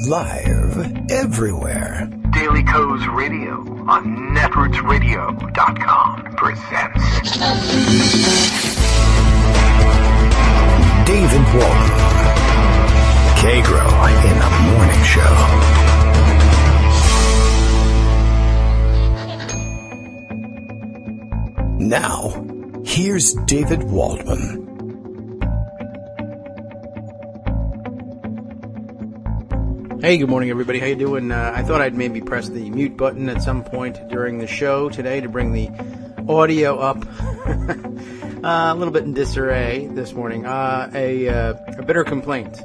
Live everywhere. Daily Co's Radio on netrootsradio.com presents David Walton. Kagro in the Morning Show. Now, here's David Waldman. Hey, good morning, everybody. How you doing? I thought I'd maybe press the mute button at some point during the show today to bring the audio up. A little bit in disarray this morning. A bitter complaint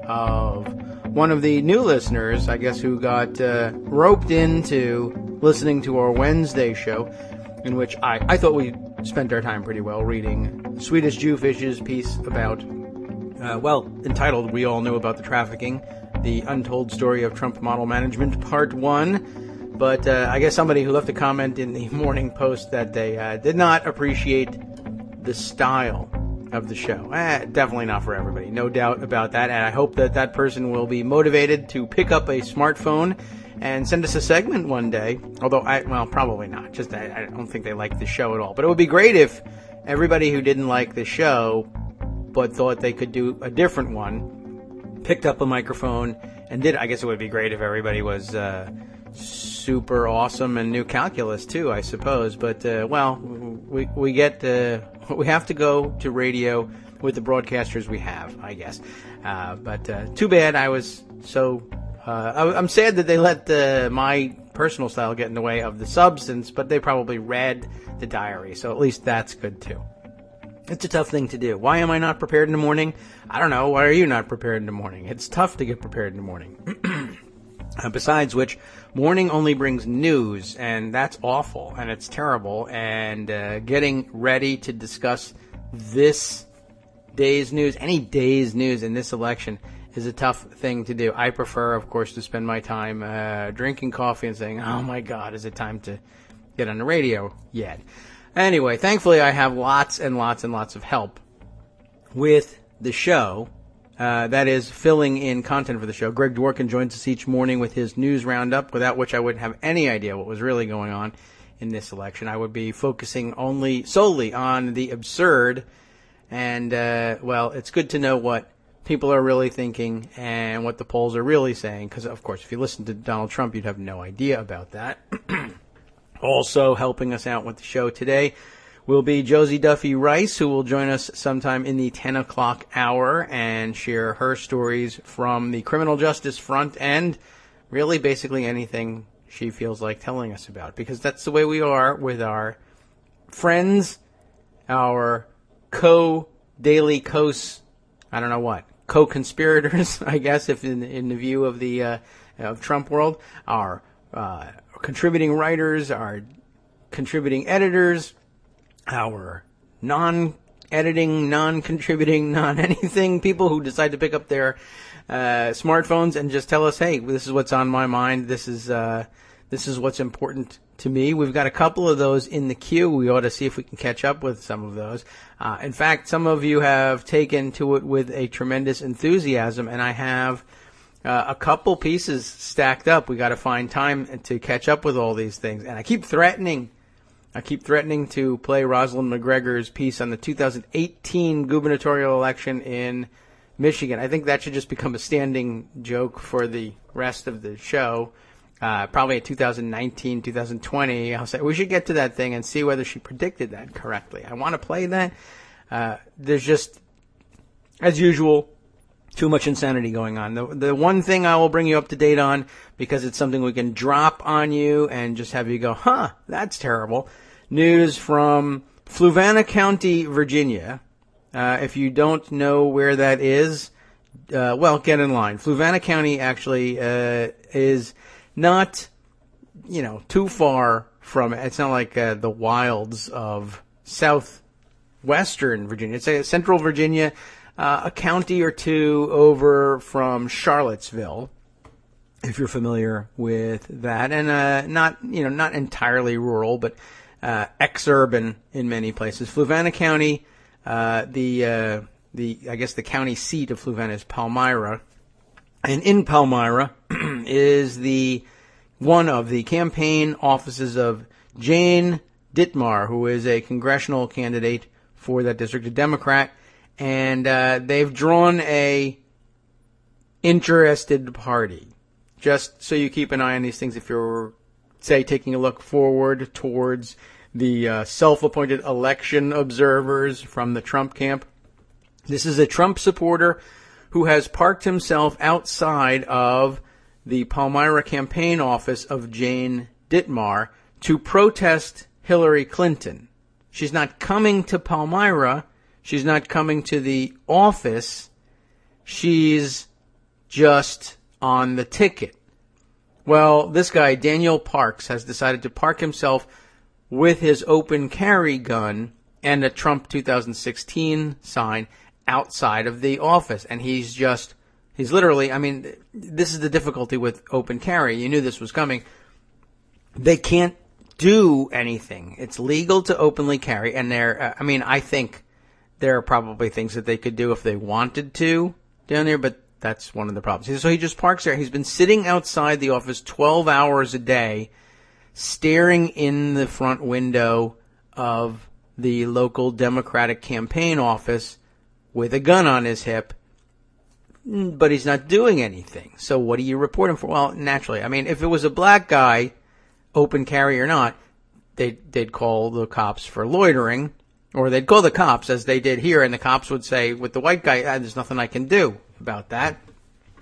of one of the new listeners, I guess, who got roped into listening to our Wednesday show, in which I thought we spent our time pretty well reading Swedish Jewfish's piece about, entitled We All Knew About the Trafficking, The Untold Story of Trump Model Management, Part 1. But I guess somebody who left a comment in the Morning Post that they did not appreciate the style of the show. Definitely not for everybody, no doubt about that. And I hope that that person will be motivated to pick up a smartphone and send us a segment one day. Although, probably not. Just I don't think they like the show at all. But it would be great if everybody who didn't like the show but thought they could do a different one picked up a microphone and did. I guess it would be great if everybody was super awesome and knew calculus too, I suppose. But we have to go to radio with the broadcasters we have, I guess. But too bad. I'm sad that they let my personal style get in the way of the substance, but they probably read the diary, so at least that's good too. It's a tough thing to do. Why am I not prepared in the morning? I don't know. Why are you not prepared in the morning? It's tough to get prepared in the morning. Besides which, morning only brings news, and that's awful, and it's terrible, and getting ready to discuss this day's news, any day's news in this election, is a tough thing to do. I prefer, of course, to spend my time drinking coffee and saying, oh my God, is it time to get on the radio yet? Anyway, thankfully I have lots and lots and lots of help with the show. That is filling in content for the show. Greg Dworkin joins us each morning with his news roundup, without which I wouldn't have any idea what was really going on in this election. I would be focusing solely on the absurd. And, it's good to know what people are really thinking and what the polls are really saying. Because, of course, if you listen to Donald Trump, you'd have no idea about that. Also helping us out with the show today will be Josie Duffy Rice, who will join us sometime in the 10 o'clock hour and share her stories from the criminal justice front and really basically anything she feels like telling us about, because that's the way we are with our friends, our co-daily co-conspirators, I guess, if in the view of the of Trump world, our contributing writers, our contributing editors, our non-editing, non-contributing, non-anything people who decide to pick up their smartphones and just tell us, hey, this is what's on my mind. This is what's important to me. We've got a couple of those in the queue. We ought to see if we can catch up with some of those. In fact, some of you have taken to it with a tremendous enthusiasm, and I have a couple pieces stacked up. We got to find time to catch up with all these things. And I keep threatening to play Rosalind McGregor's piece on the 2018 gubernatorial election in Michigan. I think that should just become a standing joke for the rest of the show. Probably in 2019, 2020, I'll say we should get to that thing and see whether she predicted that correctly. I want to play that. There's just, as usual, too much insanity going on. The one thing I will bring you up to date on, because it's something we can drop on you and just have you go, that's terrible. News from Fluvanna County, Virginia. If you don't know where that is, get in line. Fluvanna County actually is not, too far from it. It's not like the wilds of southwestern Virginia. It's central Virginia, a county or two over from Charlottesville, if you're familiar with that, and not entirely rural, but exurban in many places. Fluvanna County, I guess the county seat of Fluvanna is Palmyra, And in Palmyra is one of the campaign offices of Jane Dittmar, who is a congressional candidate for that district, a Democrat. And they've drawn a interested party. Just so you keep an eye on these things if you're, say, taking a look forward towards the self-appointed election observers from the Trump camp. This is a Trump supporter who has parked himself outside of the Palmyra campaign office of Jane Dittmar to protest Hillary Clinton. She's not coming to Palmyra. She's not coming to the office. She's just on the ticket. Well, this guy, Daniel Parks, has decided to park himself with his open carry gun and a Trump 2016 sign outside of the office. And he's literally, I mean, this is the difficulty with open carry. You knew this was coming. They can't do anything. It's legal to openly carry. And I think there are probably things that they could do if they wanted to down there, but that's one of the problems. So he just parks there. He's been sitting outside the office 12 hours a day, staring in the front window of the local Democratic campaign office with a gun on his hip, but he's not doing anything. So what do you report him for? Well, naturally, I mean, if it was a black guy, open carry or not, they'd call the cops for loitering, or they'd call the cops, as they did here, and the cops would say, with the white guy, there's nothing I can do about that.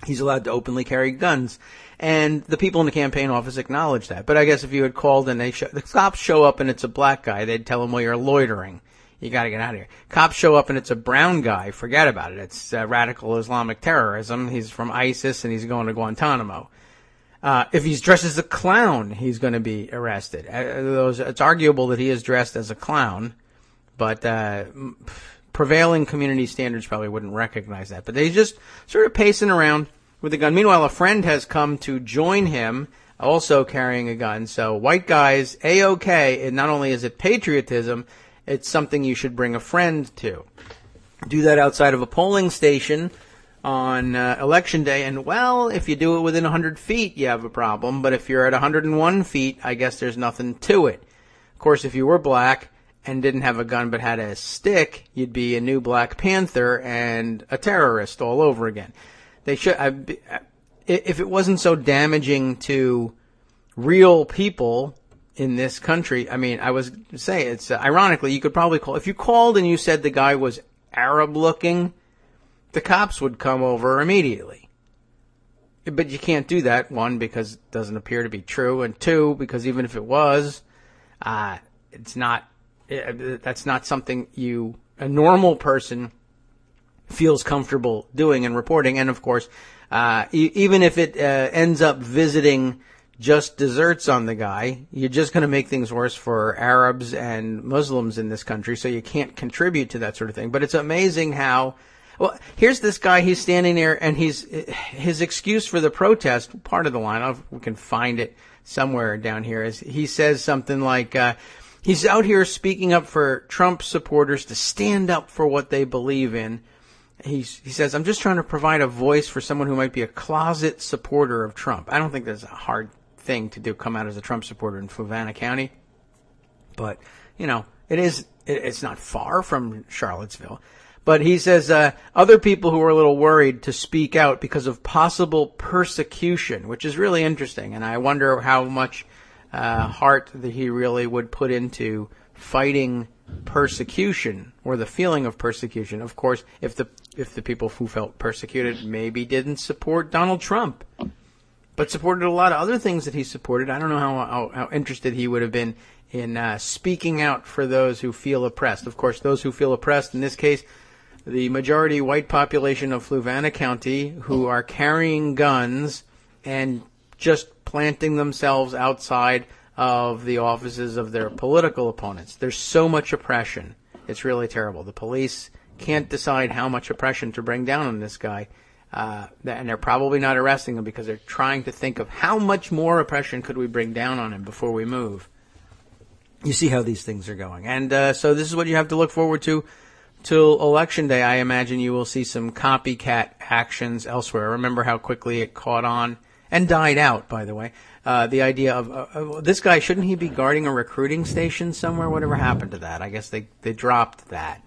He's allowed to openly carry guns. And the people in the campaign office acknowledge that. But I guess if you had called and the cops show up and it's a black guy, they'd tell him, well, you're loitering. You got to get out of here. Cops show up and it's a brown guy. Forget about it. It's radical Islamic terrorism. He's from ISIS and he's going to Guantanamo. If he's dressed as a clown, he's going to be arrested. It's arguable that he is dressed as a clown, but prevailing community standards probably wouldn't recognize that. But he's just sort of pacing around with a gun. Meanwhile, a friend has come to join him, also carrying a gun. So white guys, A-OK, and not only is it patriotism, it's something you should bring a friend to. Do that outside of a polling station on Election Day, and, well, if you do it within 100 feet, you have a problem. But if you're at 101 feet, I guess there's nothing to it. Of course, if you were black and didn't have a gun but had a stick, you'd be a new Black Panther and a terrorist all over again. They should, if it wasn't so damaging to real people in this country, I mean, I was say it's ironically, you could probably call, if you called and you said the guy was Arab looking, the cops would come over immediately. But you can't do that, one, because it doesn't appear to be true, and two, because even if it was, that's not something a normal person feels comfortable doing and reporting. And of course, even if it ends up visiting just desserts on the guy, you're just going to make things worse for Arabs and Muslims in this country, so you can't contribute to that sort of thing. But it's amazing how, well, here's this guy, he's standing there, and his excuse for the protest, part of the line, we can find it somewhere down here, is he says something like, he's out here speaking up for Trump supporters to stand up for what they believe in. He says, I'm just trying to provide a voice for someone who might be a closet supporter of Trump. I don't think that's a hard thing to do, come out as a Trump supporter in Fluvanna County. But, it's not far from Charlottesville. But he says other people who are a little worried to speak out because of possible persecution, which is really interesting. And I wonder how much heart that he really would put into fighting persecution or the feeling of persecution. Of course, if the people who felt persecuted maybe didn't support Donald Trump, but supported a lot of other things that he supported, I don't know how interested he would have been in speaking out for those who feel oppressed. Of course, those who feel oppressed, in this case, the majority white population of Fluvanna County, who are carrying guns and just planting themselves outside of the offices of their political opponents. There's so much oppression. It's really terrible. The police can't decide how much oppression to bring down on this guy. And they're probably not arresting him because they're trying to think of how much more oppression could we bring down on him before we move. You see how these things are going. And so this is what you have to look forward to till Election Day, I imagine you will see some copycat actions elsewhere. Remember how quickly it caught on and died out, by the way. The idea of this guy, shouldn't he be guarding a recruiting station somewhere? Whatever happened to that? I guess they dropped that.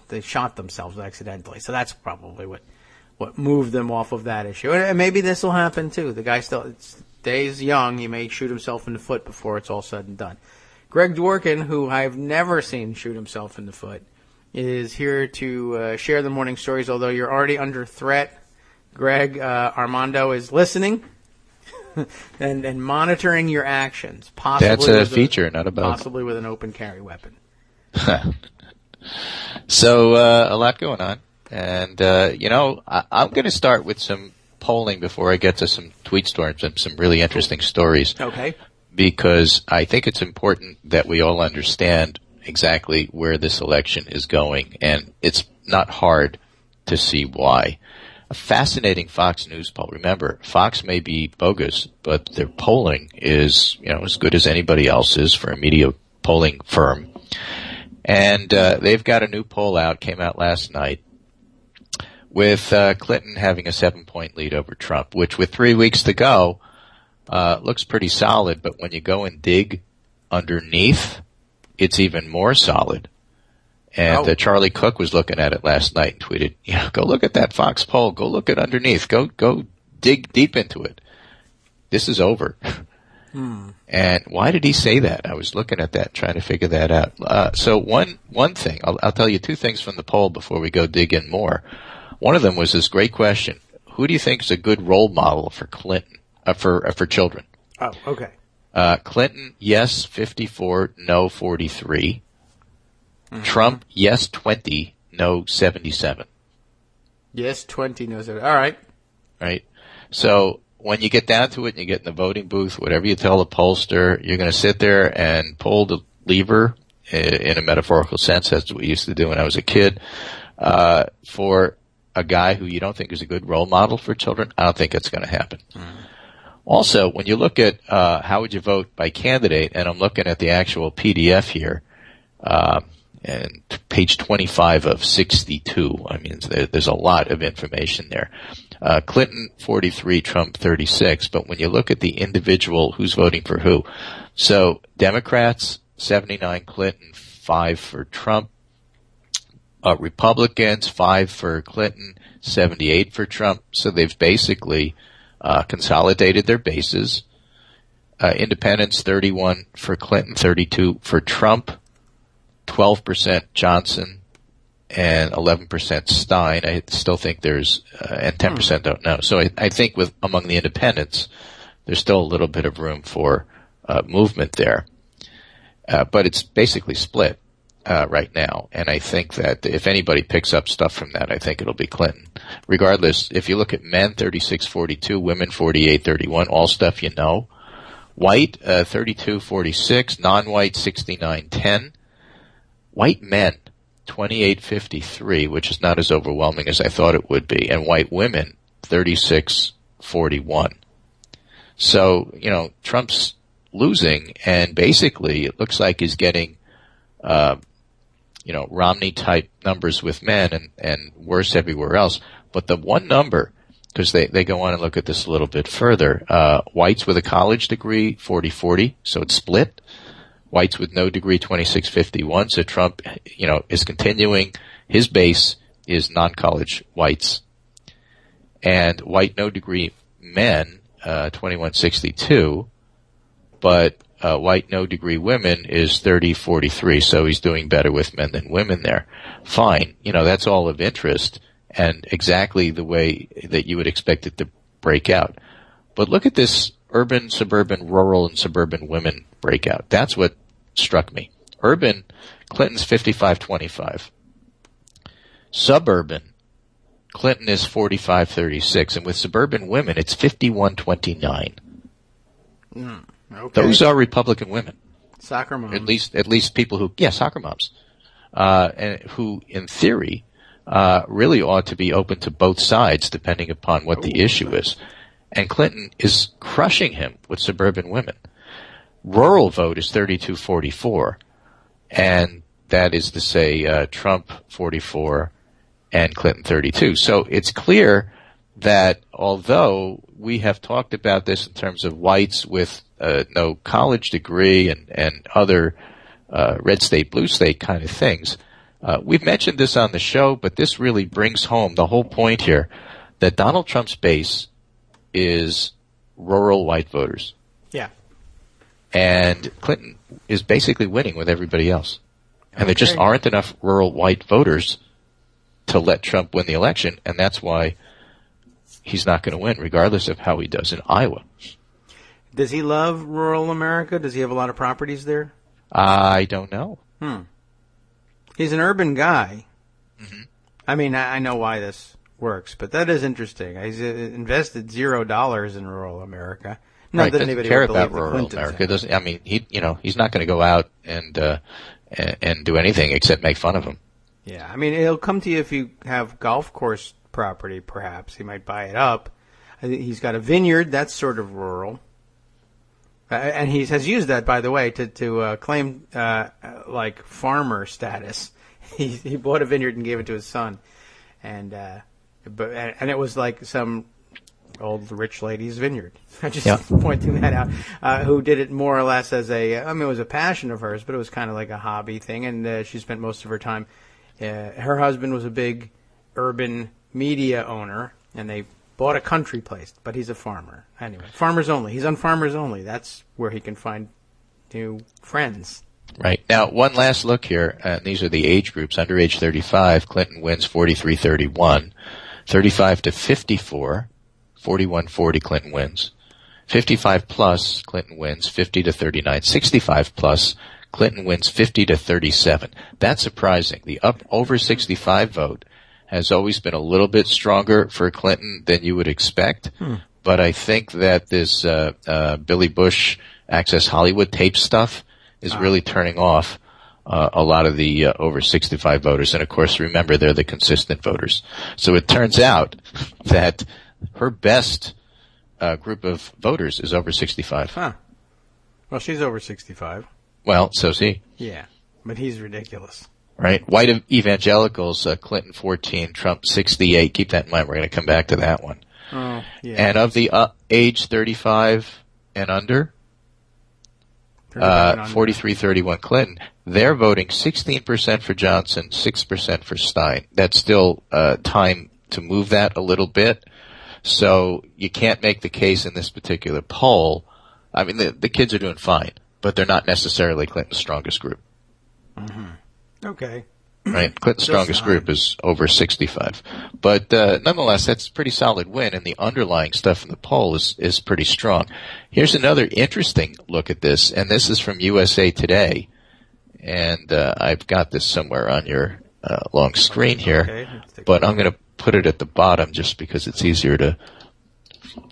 They shot themselves accidentally. So that's probably what moved them off of that issue. And maybe this will happen too. The guy stays young. He may shoot himself in the foot before it's all said and done. Greg Dworkin, who I've never seen shoot himself in the foot, is here to share the morning stories, although you're already under threat. Greg, Armando is listening and monitoring your actions. Possibly That's a feature, not a bug. Possibly with an open carry weapon. So a lot going on. And, I'm going to start with some polling before I get to some tweet storms and some really interesting stories. Okay. Because I think it's important that we all understand exactly where this election is going, and it's not hard to see why. A fascinating Fox News poll. Remember, Fox may be bogus, but their polling is, as good as anybody else's for a media polling firm. And they've got a new poll out, came out last night, with Clinton having a 7-point lead over Trump, which with 3 weeks to go looks pretty solid. But when you go and dig underneath, it's even more solid. And Charlie Cook was looking at it last night and tweeted, go look at that Fox poll. Go look at underneath. Go dig deep into it. This is over. And why did he say that? I was looking at that, trying to figure that out. So one thing, I'll tell you two things from the poll before we go dig in more. One of them was this great question: who do you think is a good role model for Clinton, for children? Oh, okay. Clinton, yes, 54, no, 43. Mm-hmm. Trump, yes, 20, no, 77. Yes, 20, no, 70. All right. Right. So when you get down to it and you get in the voting booth, whatever you tell the pollster, you're going to sit there and pull the lever, in a metaphorical sense. That's what we used to do when I was a kid, for a guy who you don't think is a good role model for children. I don't think that's going to happen. Also, when you look at how would you vote by candidate, and I'm looking at the actual PDF here, and page 25 of 62. I mean, there's a lot of information there. Clinton 43, Trump 36. But when you look at the individual who's voting for who, so Democrats 79 Clinton, 5 for Trump. Republicans 5 for Clinton, 78 for Trump. So they've basically consolidated their bases. Independents 31 for Clinton, 32 for Trump, 12% Johnson, and 11% Stein. I still think there's and 10% don't know. So I think among the independents, there's still a little bit of room for movement there, but it's basically split right now. And I think that if anybody picks up stuff from that, I think it'll be Clinton. Regardless, if you look at men, 36-42, women 48-31, all stuff you know. White, 32-46, non-white 69-10. White men, 28-53, which is not as overwhelming as I thought it would be, and white women, 36-41. So, Trump's losing, and basically it looks like he's getting, Romney-type numbers with men and worse everywhere else. But the one number, because they go on and look at this a little bit further, whites with a college degree, 40-40, so it's split. Whites with no degree, 26-51. So Trump, is continuing. His base is non-college whites. And white no degree men, 21-62. But white no degree women is 30-43. So he's doing better with men than women there. Fine. That's all of interest and exactly the way that you would expect it to break out. But look at this urban, suburban, rural, and suburban women breakout. That's what struck me. Urban, Clinton's 55-25. Suburban, Clinton is 45-36. And with suburban women, it's 51-29. Okay. Those are Republican women. Soccer moms. At least people who, soccer moms, and who, in theory, really ought to be open to both sides, depending upon what the issue is. And Clinton is crushing him with suburban women. Rural vote is 32-44, and that is to say Trump 44 and Clinton 32. So it's clear that although we have talked about this in terms of whites with no college degree and other red state, blue state kind of things, we've mentioned this on the show, but this really brings home the whole point here that Donald Trump's base is rural white voters. Yeah. And Clinton is basically winning with everybody else. And there just aren't enough rural white voters to let Trump win the election, and that's why he's not going to win, regardless of how he does in Iowa. Does he love rural America? Does he have a lot of properties there? I don't know. He's an urban guy. Mm-hmm. I mean, I know why this works, but that is interesting. He's invested $0 in rural America. Not right, that doesn't anybody care would believe about the rural Clintons America. have. Doesn't. I mean, he's not going to go out and do anything except make fun of him. Yeah, I mean, it'll come to you if you have golf course property, perhaps. He might buy it up. I think he's got a vineyard. That's sort of rural. And he has used that, by the way, to claim like farmer status. He bought a vineyard and gave it to his son, and it was like some old rich lady's vineyard. I'm just pointing that out. Who did it more or less as it was a passion of hers, but it was kind of like a hobby thing, and she spent most of her time. Her husband was a big urban media owner, and they bought a country place, but he's a farmer. Anyway, Farmers Only. He's on Farmers Only. That's where he can find new friends. Right. Now, one last look here. These are the age groups. Under age 35, Clinton wins 43-31. 35 to 54, 41-40, Clinton wins. 55 plus, Clinton wins 50 to 39. 65 plus, Clinton wins 50 to 37. That's surprising. The up over 65 vote has always been a little bit stronger for Clinton than you would expect. But I think that this Billy Bush Access Hollywood tape stuff is really turning off a lot of the over 65 voters. And, of course, remember, they're the consistent voters. So it turns out that her best group of voters is over 65. Huh. Well, she's over 65. Well, so's he. Yeah, but he's ridiculous. Right. White evangelicals, Clinton 14, Trump 68. Keep that in mind. We're going to come back to that one. Oh, yeah. And of the age 35 and under, 43-31 Clinton, they're voting 16% for Johnson, 6% for Stein. That's still time to move that a little bit. So you can't make the case in this particular poll. I mean, the kids are doing fine, but they're not necessarily Clinton's strongest group. Mm-hmm. Okay. Right. Clinton's strongest group is over 65. But nonetheless, that's a pretty solid win, and the underlying stuff in the poll is pretty strong. Here's another interesting look at this, and this is from USA Today. And I've got this somewhere on your long screen here, but I'm going to put it at the bottom just because it's easier to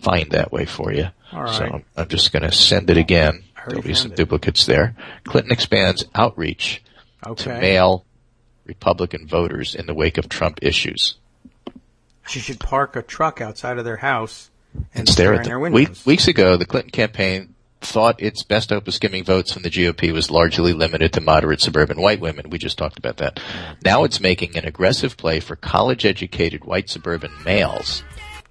find that way for you. All right. So I'm just going to send it again. There'll be some duplicates there. Clinton expands outreach to male Republican voters in the wake of Trump issues. She should park a truck outside of their house and stare stare at in their them. windows. Weeks ago, the Clinton campaign thought its best hope of skimming votes from the GOP was largely limited to moderate suburban white women. We just talked about that. Now it's making an aggressive play for college-educated white suburban males.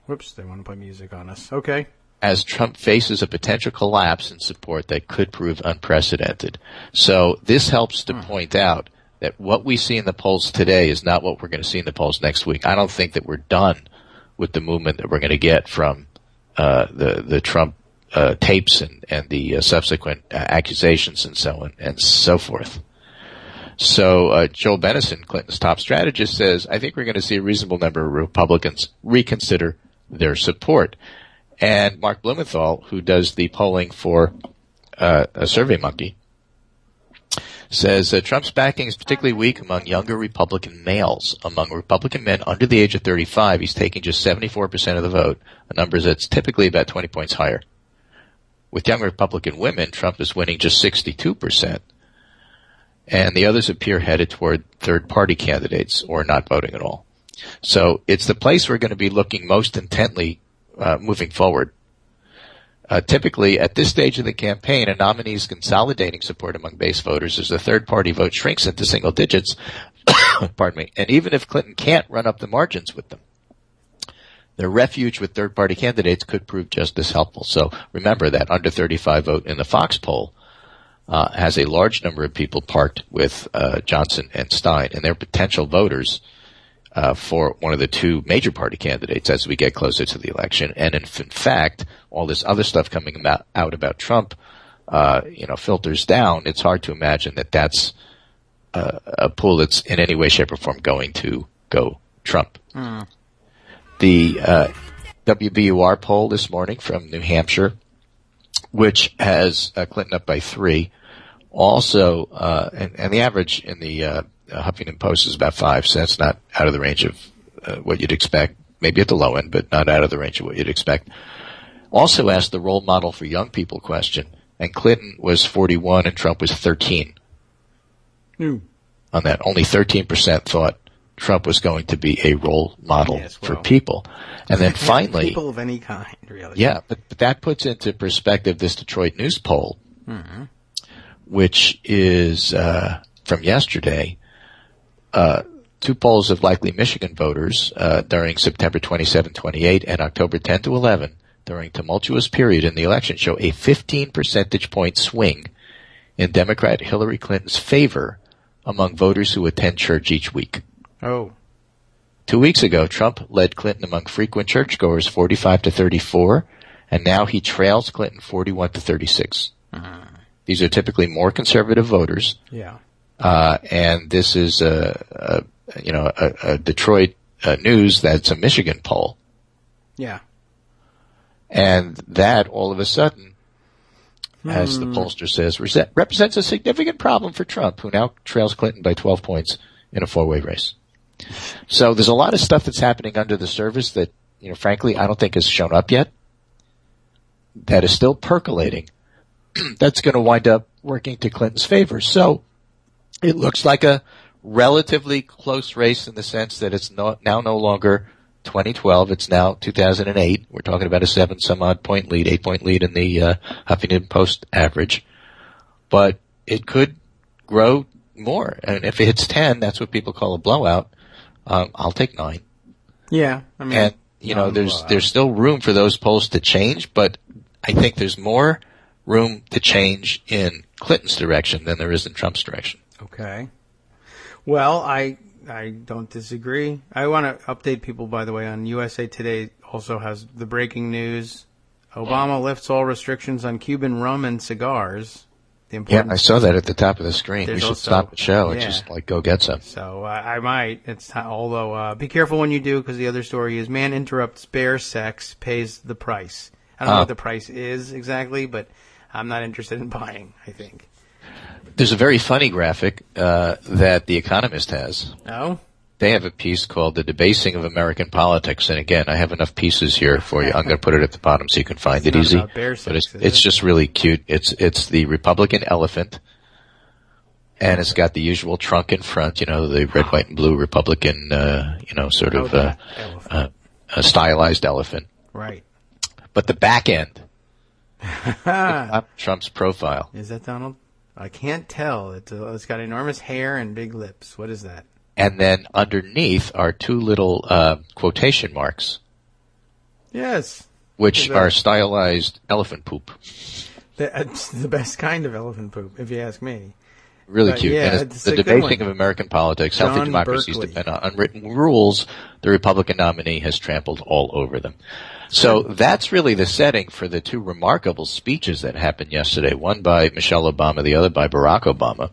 Whoops, they want to play music on us. Okay. As Trump faces a potential collapse in support that could prove unprecedented. So this helps to point out that what we see in the polls today is not what we're going to see in the polls next week. I don't think that we're done with the movement that we're going to get from the Trump tapes and the subsequent accusations and so on and so forth. So Joel Benison, Clinton's top strategist, says, I think we're going to see a reasonable number of Republicans reconsider their support. And Mark Blumenthal, who does the polling for a SurveyMonkey, says Trump's backing is particularly weak among younger Republican males. Among Republican men under the age of 35, he's taking just 74% of the vote, a number that's typically about 20 points higher. With young Republican women, Trump is winning just 62%. And the others appear headed toward third-party candidates or not voting at all. So it's the place we're going to be looking most intently moving forward. Typically, at this stage of the campaign, a nominee is consolidating support among base voters as the third-party vote shrinks into single digits. Pardon me. And even if Clinton can't run up the margins with them, their refuge with third-party candidates could prove just as helpful. So remember that under 35 vote in the Fox poll has a large number of people parked with Johnson and Stein, and they're potential voters for one of the two major party candidates as we get closer to the election. And in fact, all this other stuff coming out about Trump, filters down. It's hard to imagine that that's a pool that's in any way, shape, or form going to go Trump. The WBUR poll this morning from New Hampshire, which has Clinton up by 3, also, and the average in the Huffington Post is about 5, so that's not out of the range of what you'd expect. Maybe at the low end, but not out of the range of what you'd expect. Also asked the role model for young people question, and Clinton was 41 and Trump was 13. On that, only 13% thought Trump was going to be a role model for people. And then finally... people of any kind, really. Yeah, but that puts into perspective this Detroit News poll, which is from yesterday. 2 polls of likely Michigan voters during September 27-28 and October 10-11 during tumultuous period in the election show a 15 percentage point swing in Democrat Hillary Clinton's favor among voters who attend church each week. 2 weeks ago, Trump led Clinton among frequent churchgoers 45-34, and now he trails Clinton 41-36. These are typically more conservative voters. Yeah. And this is a Detroit News that's a Michigan poll. Yeah. And that, all of a sudden, as the pollster says, represents a significant problem for Trump, who now trails Clinton by 12 points in a 4-way race. So there's a lot of stuff that's happening under the surface that, frankly, I don't think has shown up yet, that is still percolating. That's going to wind up working to Clinton's favor. So it looks like a relatively close race in the sense that it's now no longer 2012. It's now 2008. We're talking about a 7-some-odd point lead, 8-point lead in the Huffington Post average. But it could grow more. And if it hits 10, that's what people call a blowout. I'll take 9. Yeah. I mean, and, there's still room for those polls to change, but I think there's more room to change in Clinton's direction than there is in Trump's direction. Okay. Well, I don't disagree. I want to update people, by the way, on USA Today also has the breaking news. Obama lifts all restrictions on Cuban rum and cigars. Yeah, I saw that at the top of the screen. We should stop the show and just go get some. So I might. Although be careful when you do, because the other story is man interrupts bear sex, pays the price. I don't know what the price is exactly, but I'm not interested in buying, I think. There's a very funny graphic that The Economist has. Oh? They have a piece called The Debasing of American Politics. And again, I have enough pieces here for you. I'm going to put it at the bottom so you can find it easy. But it's just really cute. It's the Republican elephant. And it's got the usual trunk in front, the red, white, and blue Republican, a stylized elephant. Right. But the back end, Trump's profile. Is that Donald? I can't tell. It's got enormous hair and big lips. What is that? And then underneath are 2 little quotation marks. Yes. Which are stylized elephant poop. That's the best kind of elephant poop, if you ask me. Really cute. Yeah, and it's the debasing of American politics. John Healthy democracies depend on unwritten rules. The Republican nominee has trampled all over them. So that's really the setting for the 2 remarkable speeches that happened yesterday, one by Michelle Obama, the other by Barack Obama.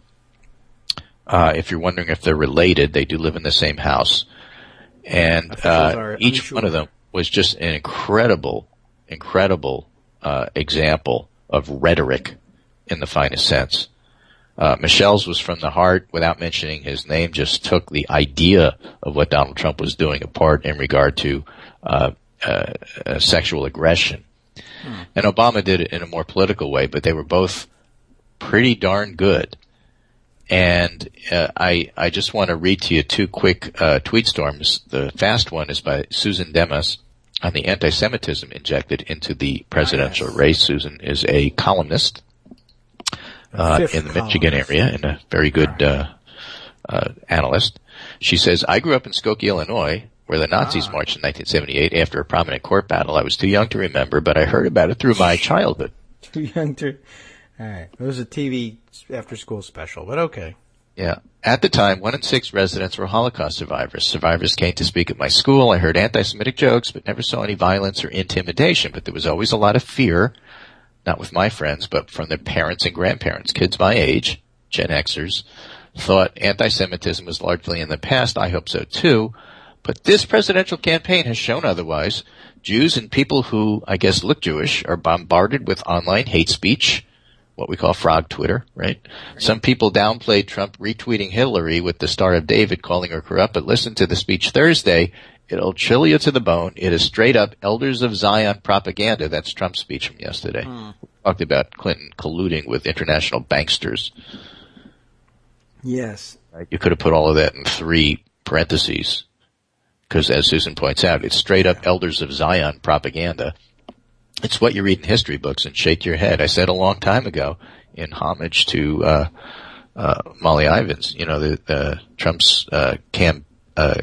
If you're wondering if they're related, they do live in the same house. And each one of them was just an incredible example of rhetoric in the finest sense. Michelle's was from the heart, without mentioning his name, just took the idea of what Donald Trump was doing apart in regard to sexual aggression. And Obama did it in a more political way, but they were both pretty darn good. And I just want to read to you 2 quick tweet storms. The fast one is by Susan Demas, on the anti-Semitism injected into the presidential race. Susan is a columnist in the Michigan area and a very good analyst. She says, I grew up in Skokie, Illinois, where the Nazis marched in 1978 after a prominent court battle. I was too young to remember, but I heard about it through my childhood. Too young to... All right. It was a TV after-school special, but okay. Yeah. At the time, 1 in 6 residents were Holocaust survivors. Survivors came to speak at my school. I heard anti-Semitic jokes, but never saw any violence or intimidation. But there was always a lot of fear, not with my friends, but from their parents and grandparents. Kids my age, Gen Xers, thought anti-Semitism was largely in the past. I hope so, too. But this presidential campaign has shown otherwise. Jews and people who, I guess, look Jewish are bombarded with online hate speech, what we call frog Twitter, right? Some people downplayed Trump retweeting Hillary with the Star of David calling her corrupt, but listen to the speech Thursday. It'll chill you to the bone. It is straight up Elders of Zion propaganda. That's Trump's speech from yesterday. We talked about Clinton colluding with international banksters. Yes. Right? You could have put all of that in 3 parentheses. Because, as Susan points out, it's straight-up Elders of Zion propaganda. It's what you read in history books and shake your head. I said a long time ago, in homage to Molly Ivins, Trump's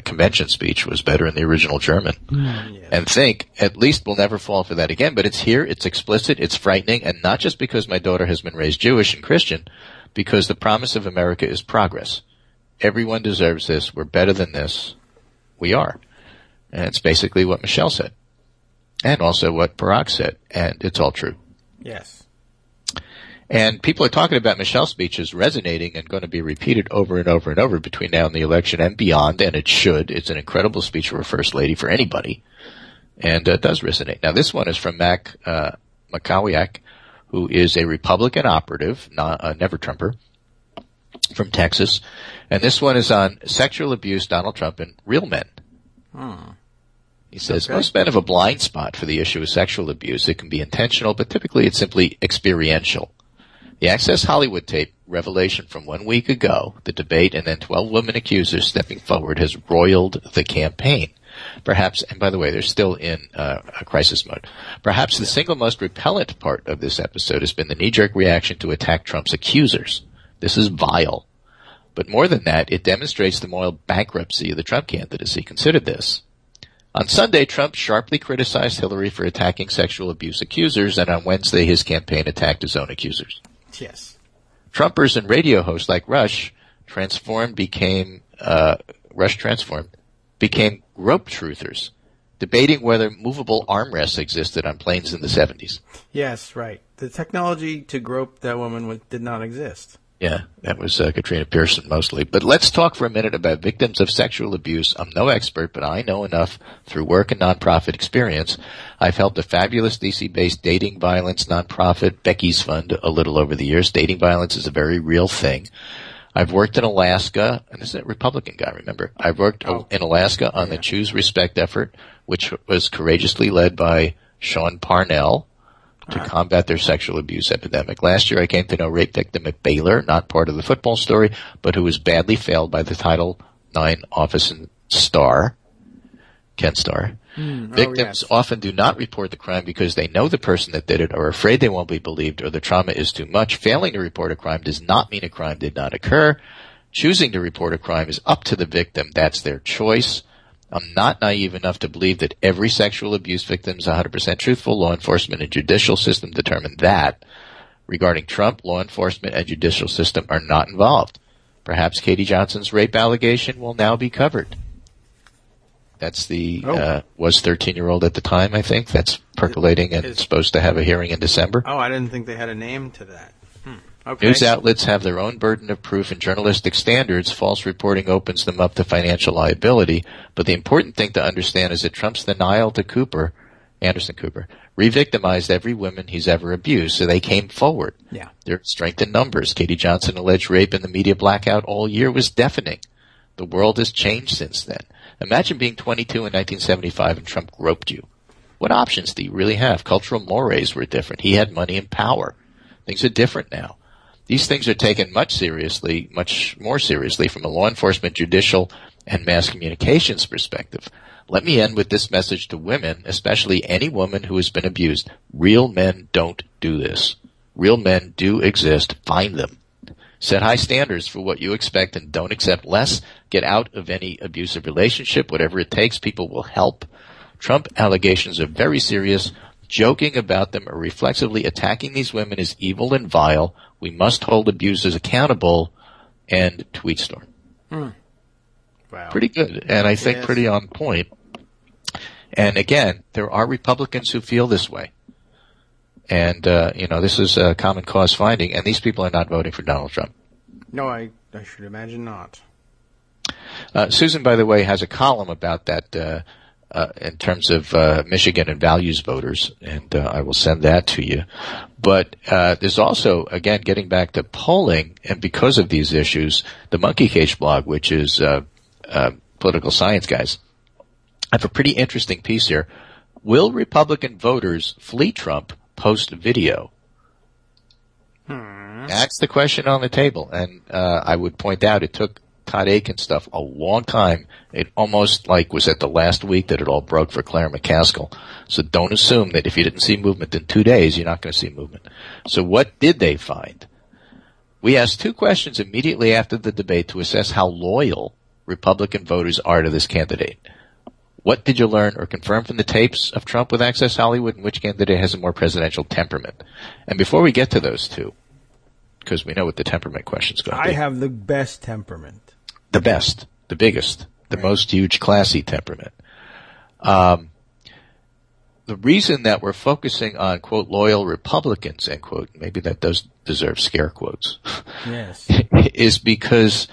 convention speech was better in the original German. Yes. And think, at least we'll never fall for that again. But it's here, it's explicit, it's frightening, and not just because my daughter has been raised Jewish and Christian, because the promise of America is progress. Everyone deserves this. We're better than this. We are. And it's basically what Michelle said. And also what Barack said. And it's all true. Yes. And people are talking about Michelle's speech as resonating and going to be repeated over and over and over between now and the election and beyond. And it should. It's an incredible speech for a first lady, for anybody. And it does resonate. Now, this one is from Mac Makowiak, who is a Republican operative, never Trumper, from Texas. And this one is on sexual abuse, Donald Trump, and real men. He says, most men have a blind spot for the issue of sexual abuse. It can be intentional, but typically it's simply experiential. The Access Hollywood tape revelation from 1 week ago, the debate, and then 12 women accusers stepping forward has roiled the campaign. Perhaps, and by the way, they're still in a crisis mode. Perhaps the single most repellent part of this episode has been the knee-jerk reaction to attack Trump's accusers. This is vile. But more than that, it demonstrates the moral bankruptcy of the Trump candidacy. Consider this. On Sunday, Trump sharply criticized Hillary for attacking sexual abuse accusers, and on Wednesday, his campaign attacked his own accusers. Yes. Trumpers and radio hosts like Rush became rope truthers, debating whether movable armrests existed on planes in the 70s. Yes, right. The technology to grope that woman did not exist. Yeah, that was Katrina Pearson mostly. But let's talk for a minute about victims of sexual abuse. I'm no expert, but I know enough through work and nonprofit experience. I've helped a fabulous DC-based dating violence nonprofit, Becky's Fund, a little over the years. Dating violence is a very real thing. I've worked in Alaska, and this is a Republican guy, remember. I've worked in Alaska on the Choose Respect effort, which was courageously led by Sean Parnell, to combat their sexual abuse epidemic. Last year, I came to know rape victim at Baylor, not part of the football story, but who was badly failed by the Title IX office and Starr, Ken Starr. Victims often do not report the crime because they know the person that did it or are afraid they won't be believed or the trauma is too much. Failing to report a crime does not mean a crime did not occur. Choosing to report a crime is up to the victim. That's their choice. I'm not naive enough to believe that every sexual abuse victim is 100% truthful. Law enforcement and judicial system determine that. Regarding Trump, law enforcement and judicial system are not involved. Perhaps Katie Johnson's rape allegation will now be covered. That's the was 13-year-old at the time, I think. That's percolating and supposed to have a hearing in December. Oh, I didn't think they had a name to that. Okay. News outlets have their own burden of proof and journalistic standards. False reporting opens them up to financial liability. But the important thing to understand is that Trump's denial to Anderson Cooper, re-victimized every woman he's ever abused, so they came forward. Yeah. Their strength in numbers. Katie Johnson alleged rape in the media blackout all year was deafening. The world has changed since then. Imagine being 22 in 1975 and Trump groped you. What options do you really have? Cultural mores were different. He had money and power. Things are different now. These things are taken much more seriously from a law enforcement, judicial, and mass communications perspective. Let me end with this message to women, especially any woman who has been abused. Real men don't do this. Real men do exist. Find them. Set high standards for what you expect and don't accept less. Get out of any abusive relationship. Whatever it takes, people will help. Trump allegations are very serious. Joking about them or reflexively attacking these women is evil and vile. We must hold abusers accountable. And tweet storm. Wow. Pretty good, and I think pretty on point. And again, there are Republicans who feel this way. And, this is a common cause finding, and these people are not voting for Donald Trump. No, I should imagine not. Susan, by the way, has a column about that in terms of Michigan and values voters, and I will send that to you. But there's also, again, getting back to polling, and because of these issues, the Monkey Cage blog, which is political science guys, I have a pretty interesting piece here. Will Republican voters flee Trump post-video? That's the question on the table, and I would point out it took Todd Aiken stuff a long time. It almost was at the last week that it all broke for Claire McCaskill. So don't assume that if you didn't see movement in 2 days, you're not going to see movement. So what did they find? We asked 2 questions immediately after the debate to assess how loyal Republican voters are to this candidate. What did you learn or confirm from the tapes of Trump with Access Hollywood, and which candidate has a more presidential temperament? And before we get to those 2, because we know what the temperament question's going to be. I have the best temperament. The best, the biggest, the most huge, classy temperament. The reason that we're focusing on, quote, loyal Republicans, end quote, maybe that does deserve scare quotes, yes, is because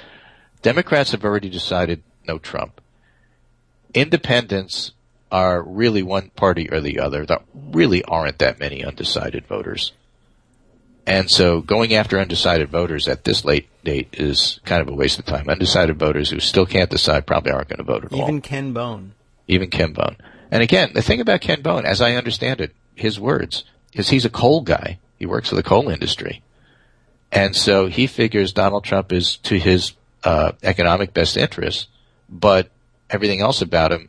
Democrats have already decided no Trump. Independents are really one party or the other. There really aren't that many undecided voters. And so going after undecided voters at this late date is kind of a waste of time. Undecided voters who still can't decide probably aren't going to vote at all. Even Ken Bone. And again, the thing about Ken Bone, as I understand it, his words, is he's a coal guy. He works for the coal industry. And so he figures Donald Trump is to his economic best interest, but everything else about him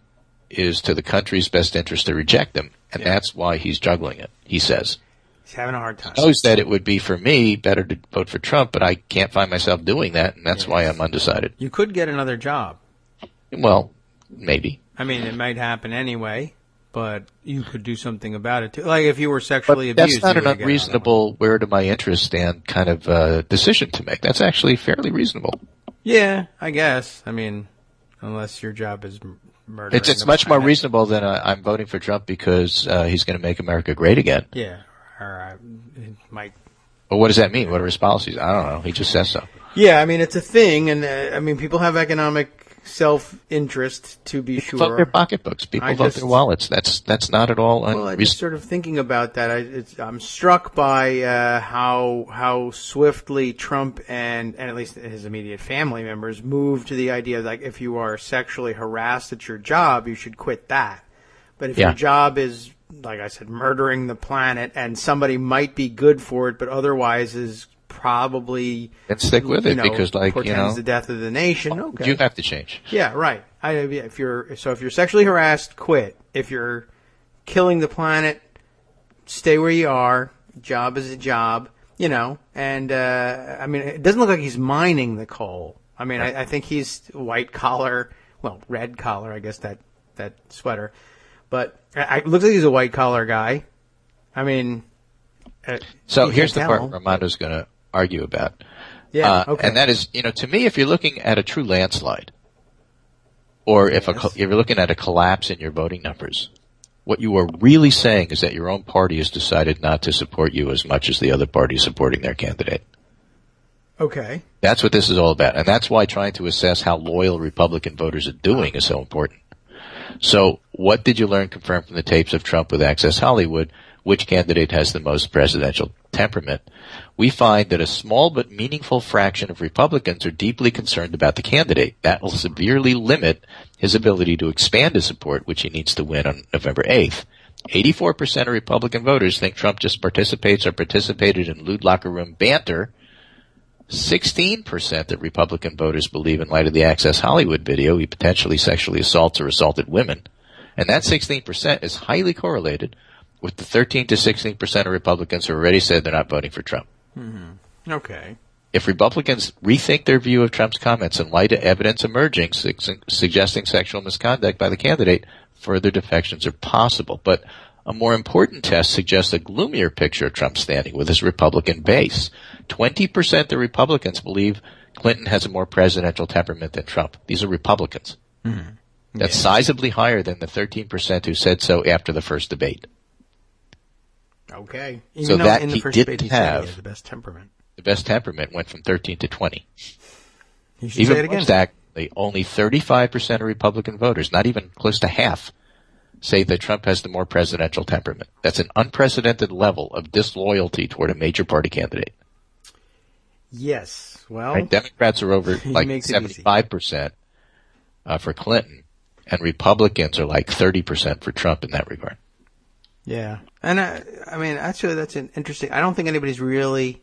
is to the country's best interest to reject him. And that's why he's juggling it, he says. He's having a hard time. He knows that it would be, for me, better to vote for Trump, but I can't find myself doing that, and that's why I'm undecided. You could get another job. Well, maybe. I mean, it might happen anyway, but you could do something about it, too. Like if you were sexually abused. That's not an unreasonable, where do my interests stand kind of decision to make. That's actually fairly reasonable. Yeah, I guess. I mean, unless your job is murder. It's much more reasonable than I'm voting for Trump because he's going to make America great again. Yeah. Or it might. Well, what does that mean? What are his policies? I don't know. He just says so. Yeah, I mean, it's a thing, and people have economic self-interest, to be sure. People vote their pocketbooks. People vote their wallets. That's not at all unreasonable. Well, I'm just sort of thinking about that. I'm struck by how swiftly Trump and at least his immediate family members moved to the idea that if you are sexually harassed at your job, you should quit that. But if your job is, like I said, murdering the planet, and somebody might be good for it, but otherwise is probably and stick with it because, portends the death of the nation. Okay, you have to change. Yeah, right. If you're sexually harassed, quit. If you're killing the planet, stay where you are. Job is a job, And I mean, it doesn't look like he's mining the coal. I mean, I think he's white collar, red collar, I guess that sweater. But it looks like he's a white-collar guy. I mean... So here's the part Armando's going to argue about. Yeah, okay. And that is, to me, if you're looking at a true landslide, or if you're looking at a collapse in your voting numbers, what you are really saying is that your own party has decided not to support you as much as the other party is supporting their candidate. Okay. That's what this is all about. And that's why trying to assess how loyal Republican voters are doing is so important. So what did you learn confirmed from the tapes of Trump with Access Hollywood? Which candidate has the most presidential temperament? We find that a small but meaningful fraction of Republicans are deeply concerned about the candidate. That will severely limit his ability to expand his support, which he needs to win on November 8th. 84% of Republican voters think Trump just participates or participated in lewd locker room banter. 16% of Republican voters believe, in light of the Access Hollywood video, he potentially sexually assaults or assaulted women. And that 16% is highly correlated with the 13 to 16% of Republicans who already said they're not voting for Trump. Mm-hmm. Okay. If Republicans rethink their view of Trump's comments in light of evidence emerging suggesting sexual misconduct by the candidate, further defections are possible. But a more important test suggests a gloomier picture of Trump's standing with his Republican base. 20% of Republicans believe Clinton has a more presidential temperament than Trump. These are Republicans. Mm-hmm. That's sizably higher than the 13% who said so after the first debate. Okay. Even So though that in the he first didn't debate he said have he had the best temperament. The best temperament went from 13 to 20. You should Even say it again. more exactly, only 35% of Republican voters, not even close to half, say that Trump has the more presidential temperament. That's an unprecedented level of disloyalty toward a major party candidate. Yes. Well, Right? Democrats are over like makes it 75% for Clinton, and Republicans are like 30% for Trump in that regard. yeah. And I mean, actually, that's an interesting. I don't think anybody's really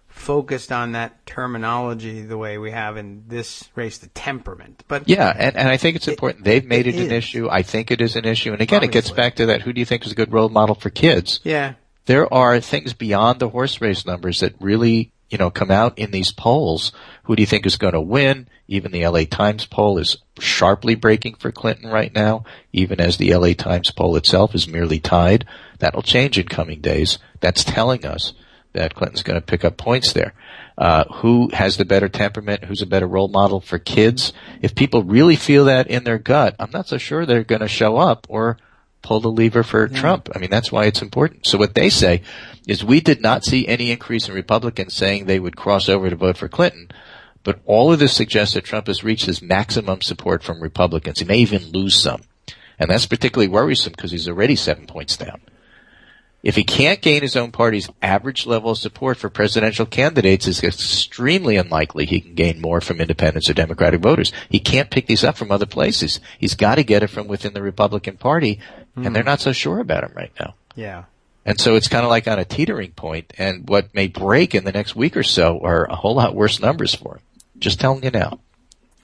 focused on that terminology the way we have in this race, the temperament. But Yeah, and I think it's important. They've made it an is. issue. I think it is an issue. And again, it gets Obviously. back to that, who do you think is a good role model for kids? Yeah. There are things beyond the horse race numbers that really, come out in these polls. Who do you think is going to win? Even the LA Times poll is sharply breaking for Clinton right now, even as the LA Times poll itself is merely tied. That'll change in coming days. That's telling us that Clinton's going to pick up points there. Who has the better temperament? Who's a better role model for kids? If people really feel that in their gut, I'm not so sure they're going to show up or pull the lever for Trump. I mean, that's why it's important. So what they say is we did not see any increase in Republicans saying they would cross over to vote for Clinton, but all of this suggests that Trump has reached his maximum support from Republicans. He may even lose some. And that's particularly worrisome because he's already 7 points down. If he can't gain his own party's average level of support for presidential candidates, it's extremely unlikely he can gain more from independents or Democratic voters. He can't pick these up from other places. He's got to get it from within the Republican Party, and they're not so sure about him right now. Yeah. And so it's kind of like on a teetering point, and what may break in the next week or so are a whole lot worse numbers for him. Just telling you now.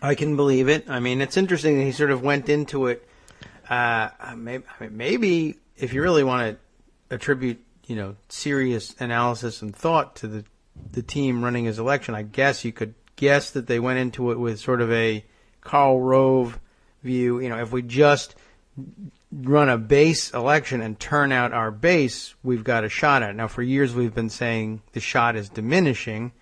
I can believe it. I mean, it's interesting that he sort of went into it. Maybe if you really want to attribute, serious analysis and thought to the team running his election, I guess you could guess that they went into it with sort of a Karl Rove view. If we just run a base election and turn out our base, we've got a shot at it. Now, for years we've been saying the shot is diminishing,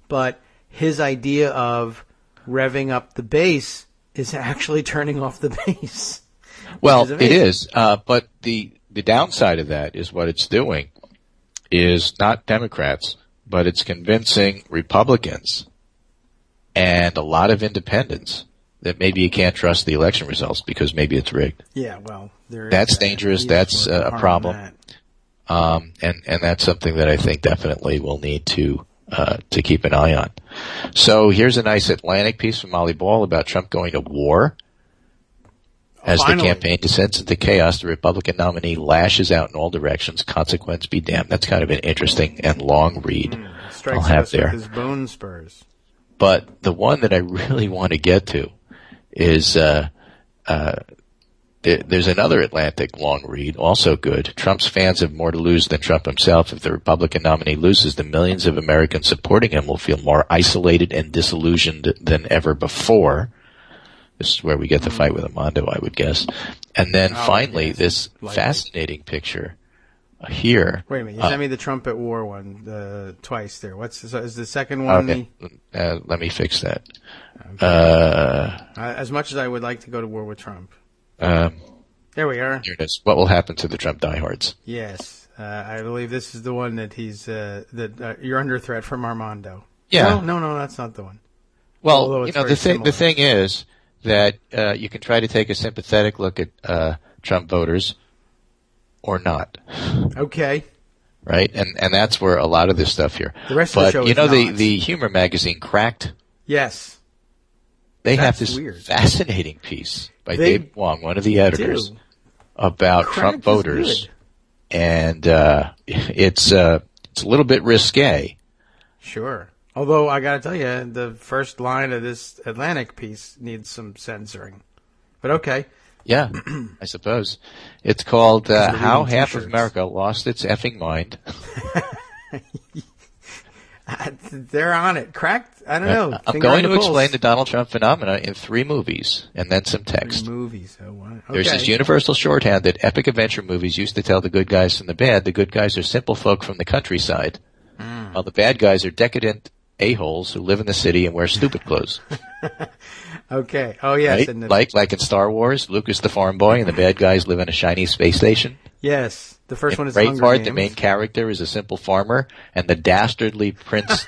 but his idea of revving up the base is actually turning off the base. Well, it is, but the downside of that is what it's doing is not Democrats, but it's convincing Republicans and a lot of independents that maybe you can't trust the election results because maybe it's rigged. Yeah, well, that's dangerous. That's a problem. And that's something that I think definitely we'll need to keep an eye on. So here's a nice Atlantic piece from Molly Ball about Trump going to war. As the campaign descends into chaos, the Republican nominee lashes out in all directions. Consequence be damned. That's kind of an interesting and long read. Strikes I'll have us there. with his bone spurs. But the one that I really want to get to is there's another Atlantic long read, also good. Trump's fans have more to lose than Trump himself. If the Republican nominee loses, the millions of Americans supporting him will feel more isolated and disillusioned than ever before. This is where we get the fight with Armando, I would guess. And then finally, this fascinating picture here. Wait a minute. You sent me the Trump at war one twice there. Is the second one? Okay. Let me fix that. Okay. As much as I would like to go to war with Trump. There we are. Here it is. What will happen to the Trump diehards? Yes. I believe this is the one that you're under threat from Armando. Yeah. No, that's not the one. Well, the thing is that you can try to take a sympathetic look at Trump voters or not. Okay. Right? And that's where a lot of this stuff here. The rest of the show is not. The humor magazine Cracked. Yes. They That's have this weird. Fascinating piece by Dave Wong, one of the editors, about Trump voters. And it's a little bit risque. Sure. Although I got to tell you, the first line of this Atlantic piece needs some censoring. But okay, Yeah, I suppose. It's called How Half of T-shirts. America Lost Its Effing Mind. They're on it. Cracked? I don't know. I'm Finger going on to the pulse. explain the Donald Trump phenomena in 3 movies and then some text. Movies. Oh, wow. Okay. There's this universal shorthand that epic adventure movies used to tell the good guys from the bad. The good guys are simple folk from the countryside, while the bad guys are decadent a-holes who live in the city and wear stupid clothes. Okay. Oh, yes. Right? And Like in Star Wars, Luke is the farm boy and the bad guys live in a shiny space station. yes. The first one is Braveheart, Hunger the Games. main character is a simple farmer, and the dastardly Prince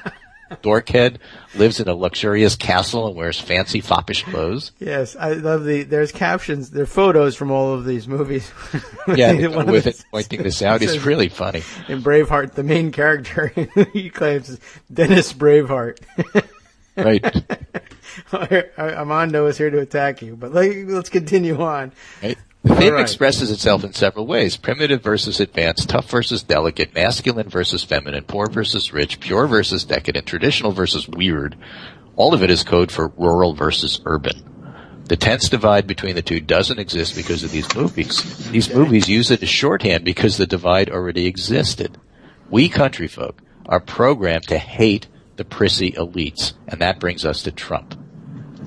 Dorkhead lives in a luxurious castle and wears fancy foppish clothes. Yes, I love there's captions, there are photos from all of these movies. Yeah, One of with the- it pointing this out. It's really funny. In Braveheart, the main character, he claims is Dennis Braveheart. Right. Armando is here to attack you, but let's continue on. Right. The theme All right. expresses itself in several ways. Primitive versus advanced, tough versus delicate, masculine versus feminine, poor versus rich, pure versus decadent, traditional versus weird. All of it is code for rural versus urban. The tense divide between the two doesn't exist because of these movies. These movies use it as shorthand because the divide already existed. We country folk are programmed to hate the prissy elites, and that brings us to Trump.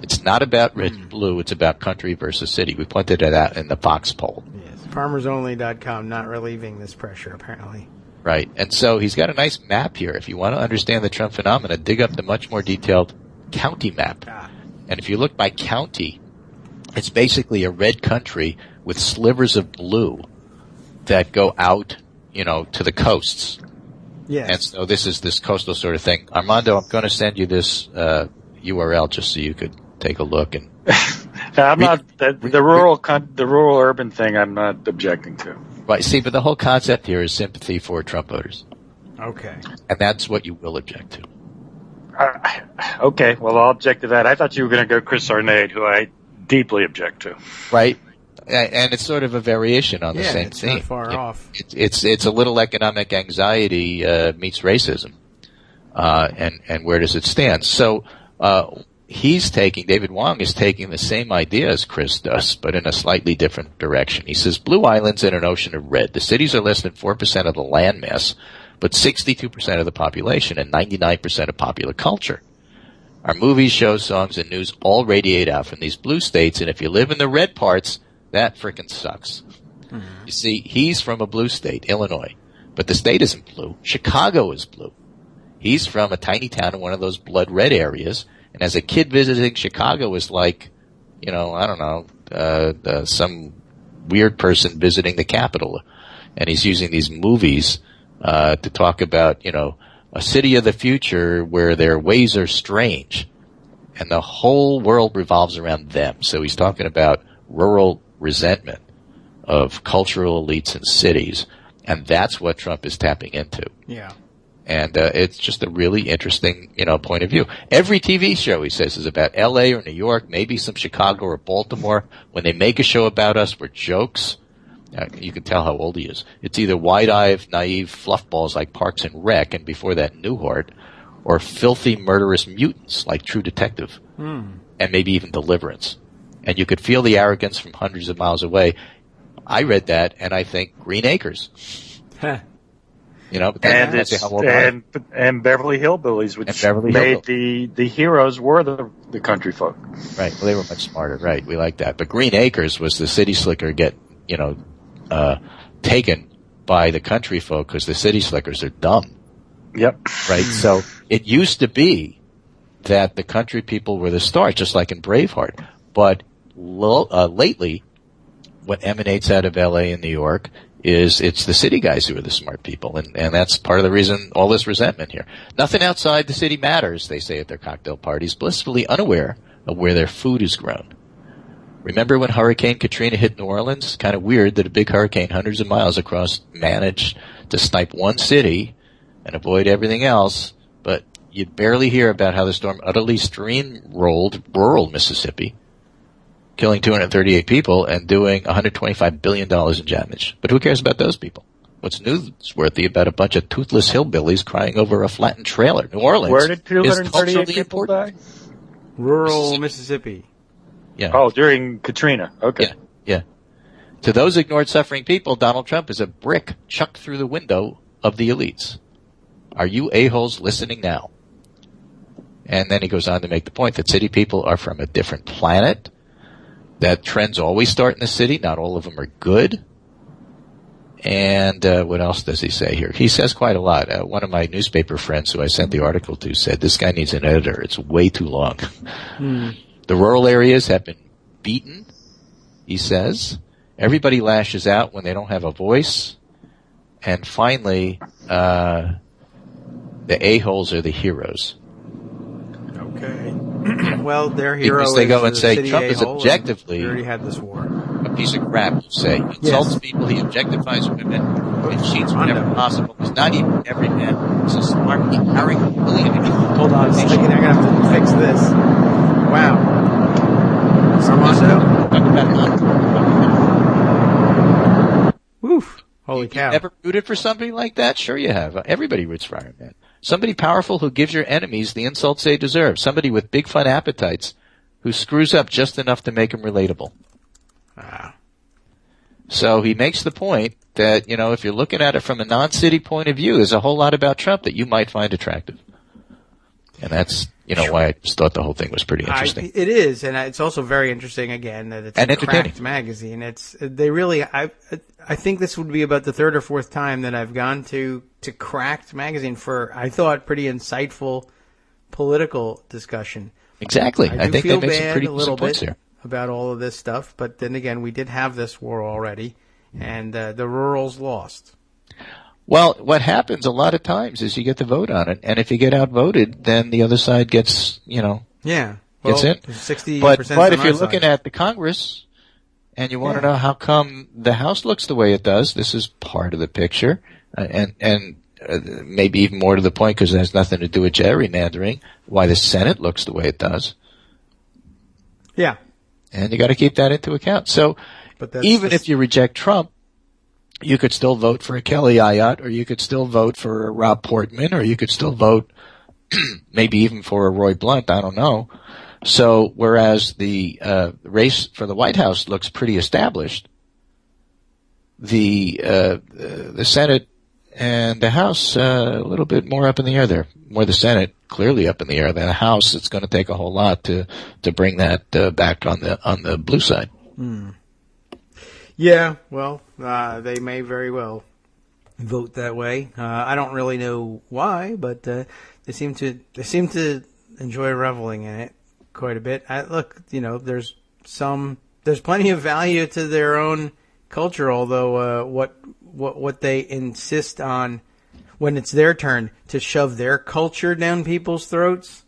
It's not about red blue, it's about country versus city. We pointed that out in the Fox poll. Yes, FarmersOnly.com not relieving this pressure, apparently. Right. And so he's got a nice map here. If you want to understand the Trump phenomena, dig up the much more detailed county map. And if you look by county, it's basically a red country with slivers of blue that go out, to the coasts. Yes. And so this is this coastal sort of thing. Armando, I'm going to send you this URL just so you could take a look. And I'm not the rural urban thing. I'm not objecting to. right, see, but the whole concept here is sympathy for Trump voters, Okay. and that's what you will object to. Okay, well, I'll object to that. I thought you were going to go Chris Arnade, who I deeply object to. Right, and it's sort of a variation on the same it's theme. not far off. It's a little economic anxiety meets racism, and where does it stand? So. David Wong is taking the same idea as Chris does, but in a slightly different direction. He says, blue islands in an ocean of red. The cities are less than 4% of the landmass, but 62% of the population and 99% of popular culture. Our movies, shows, songs, and news all radiate out from these blue states, and if you live in the red parts, that frickin' sucks. Mm-hmm. You see, he's from a blue state, Illinois, but the state isn't blue. Chicago is blue. He's from a tiny town in one of those blood red areas, and as a kid visiting Chicago was like, some weird person visiting the Capitol. And he's using these movies to talk about, a city of the future where their ways are strange. And the whole world revolves around them. So he's talking about rural resentment of cultural elites in cities. And that's what Trump is tapping into. Yeah. And it's just a really interesting, point of view. Every TV show, he says, is about L.A. or New York, maybe some Chicago or Baltimore. When they make a show about us, we're jokes. You can tell how old he is. It's either wide-eyed, naive fluffballs like Parks and Rec, and before that, Newhart, or filthy, murderous mutants like True Detective, and maybe even Deliverance. And you could feel the arrogance from hundreds of miles away. I read that, and I think Green Acres. But And that's how old I am. and Beverly Hillbillies, which Beverly made the heroes were the country folk. Right. Well, they were much smarter. Right. We like that. But Green Acres was the city slicker get, taken by the country folk because the city slickers are dumb. Yep. Right. So it used to be that the country people were the stars, just like in Braveheart. But lately, what emanates out of L.A. and New York it's the city guys who are the smart people, and that's part of the reason all this resentment here. Nothing outside the city matters, they say at their cocktail parties, blissfully unaware of where their food is grown. Remember when Hurricane Katrina hit New Orleans? Kind of weird that a big hurricane hundreds of miles across managed to snipe one city and avoid everything else, but you'd barely hear about how the storm utterly steamrolled rural Mississippi, killing 238 people and doing $125 billion in damage. But who cares about those people? What's newsworthy about a bunch of toothless hillbillies crying over a flattened trailer? New Orleans. Where did 238 is culturally people important. die? Rural Mississippi. Yeah. Oh, during Katrina. Okay. Yeah. Yeah. To those ignored suffering people, Donald Trump is a brick chucked through the window of the elites. Are you a-holes listening now? And then he goes on to make the point that city people are from a different planet, that trends always start in the city, not all of them are good. And what else does he say here? He says quite a lot. One of my newspaper friends who I sent the article to said, this guy needs an editor. It's way too long. The rural areas have been beaten, he says. Everybody lashes out when they don't have a voice. And finally, the a-holes are the heroes. Okay. Well, their hero because they go is and the say city Trump is a-hole, objectively we already had this war. a piece of crap, you say. He insults people, he objectifies women, and cheats whenever possible. He's not even every man. He's a smart, arrogant, billionaire. Hold on a second, I'm going to have to fix this. Wow. Woof. Holy cow. You never rooted for somebody like that? Sure you have. Everybody roots for Iron Man. Somebody powerful who gives your enemies the insults they deserve. Somebody with big fun appetites who screws up just enough to make them relatable. So he makes the point that, you know, if you're looking at it from a non-city point of view, there's a whole lot about Trump that you might find attractive. And that's, you know, why I just thought the whole thing was pretty interesting. It is, and it's also very interesting, again, that it's a cracked magazine. I think this would be about the third or fourth time that I've gone to Cracked magazine for, I thought, pretty insightful political discussion. Exactly. I think they make some pretty decent points here about all of this stuff, but then again, we did have this war already, and the rurals lost. Well, what happens a lot of times is you get the vote on it, and if you get outvoted, then the other side gets, you know, gets in. 60%. But if you're looking at the Congress and you want to know how come the House looks the way it does, this is part of the picture, and maybe even more to the point because it has nothing to do with gerrymandering, why the Senate looks the way it does. Yeah. And you got to keep that into account. So even if you reject Trump, you could still vote for a Kelly Ayotte, or you could still vote for a Rob Portman, or you could still vote maybe even for a Roy Blunt. I don't know. So whereas the race for the White House looks pretty established, the Senate and the House a little bit more up in the air there. More the Senate clearly up in the air than the House. It's going to take a whole lot to bring that back on the blue side. Yeah, well, they may very well vote that way. I don't really know why, but they seem to enjoy reveling in it quite a bit. Look, you know, there's plenty of value to their own culture, although what they insist on when it's their turn to shove their culture down people's throats.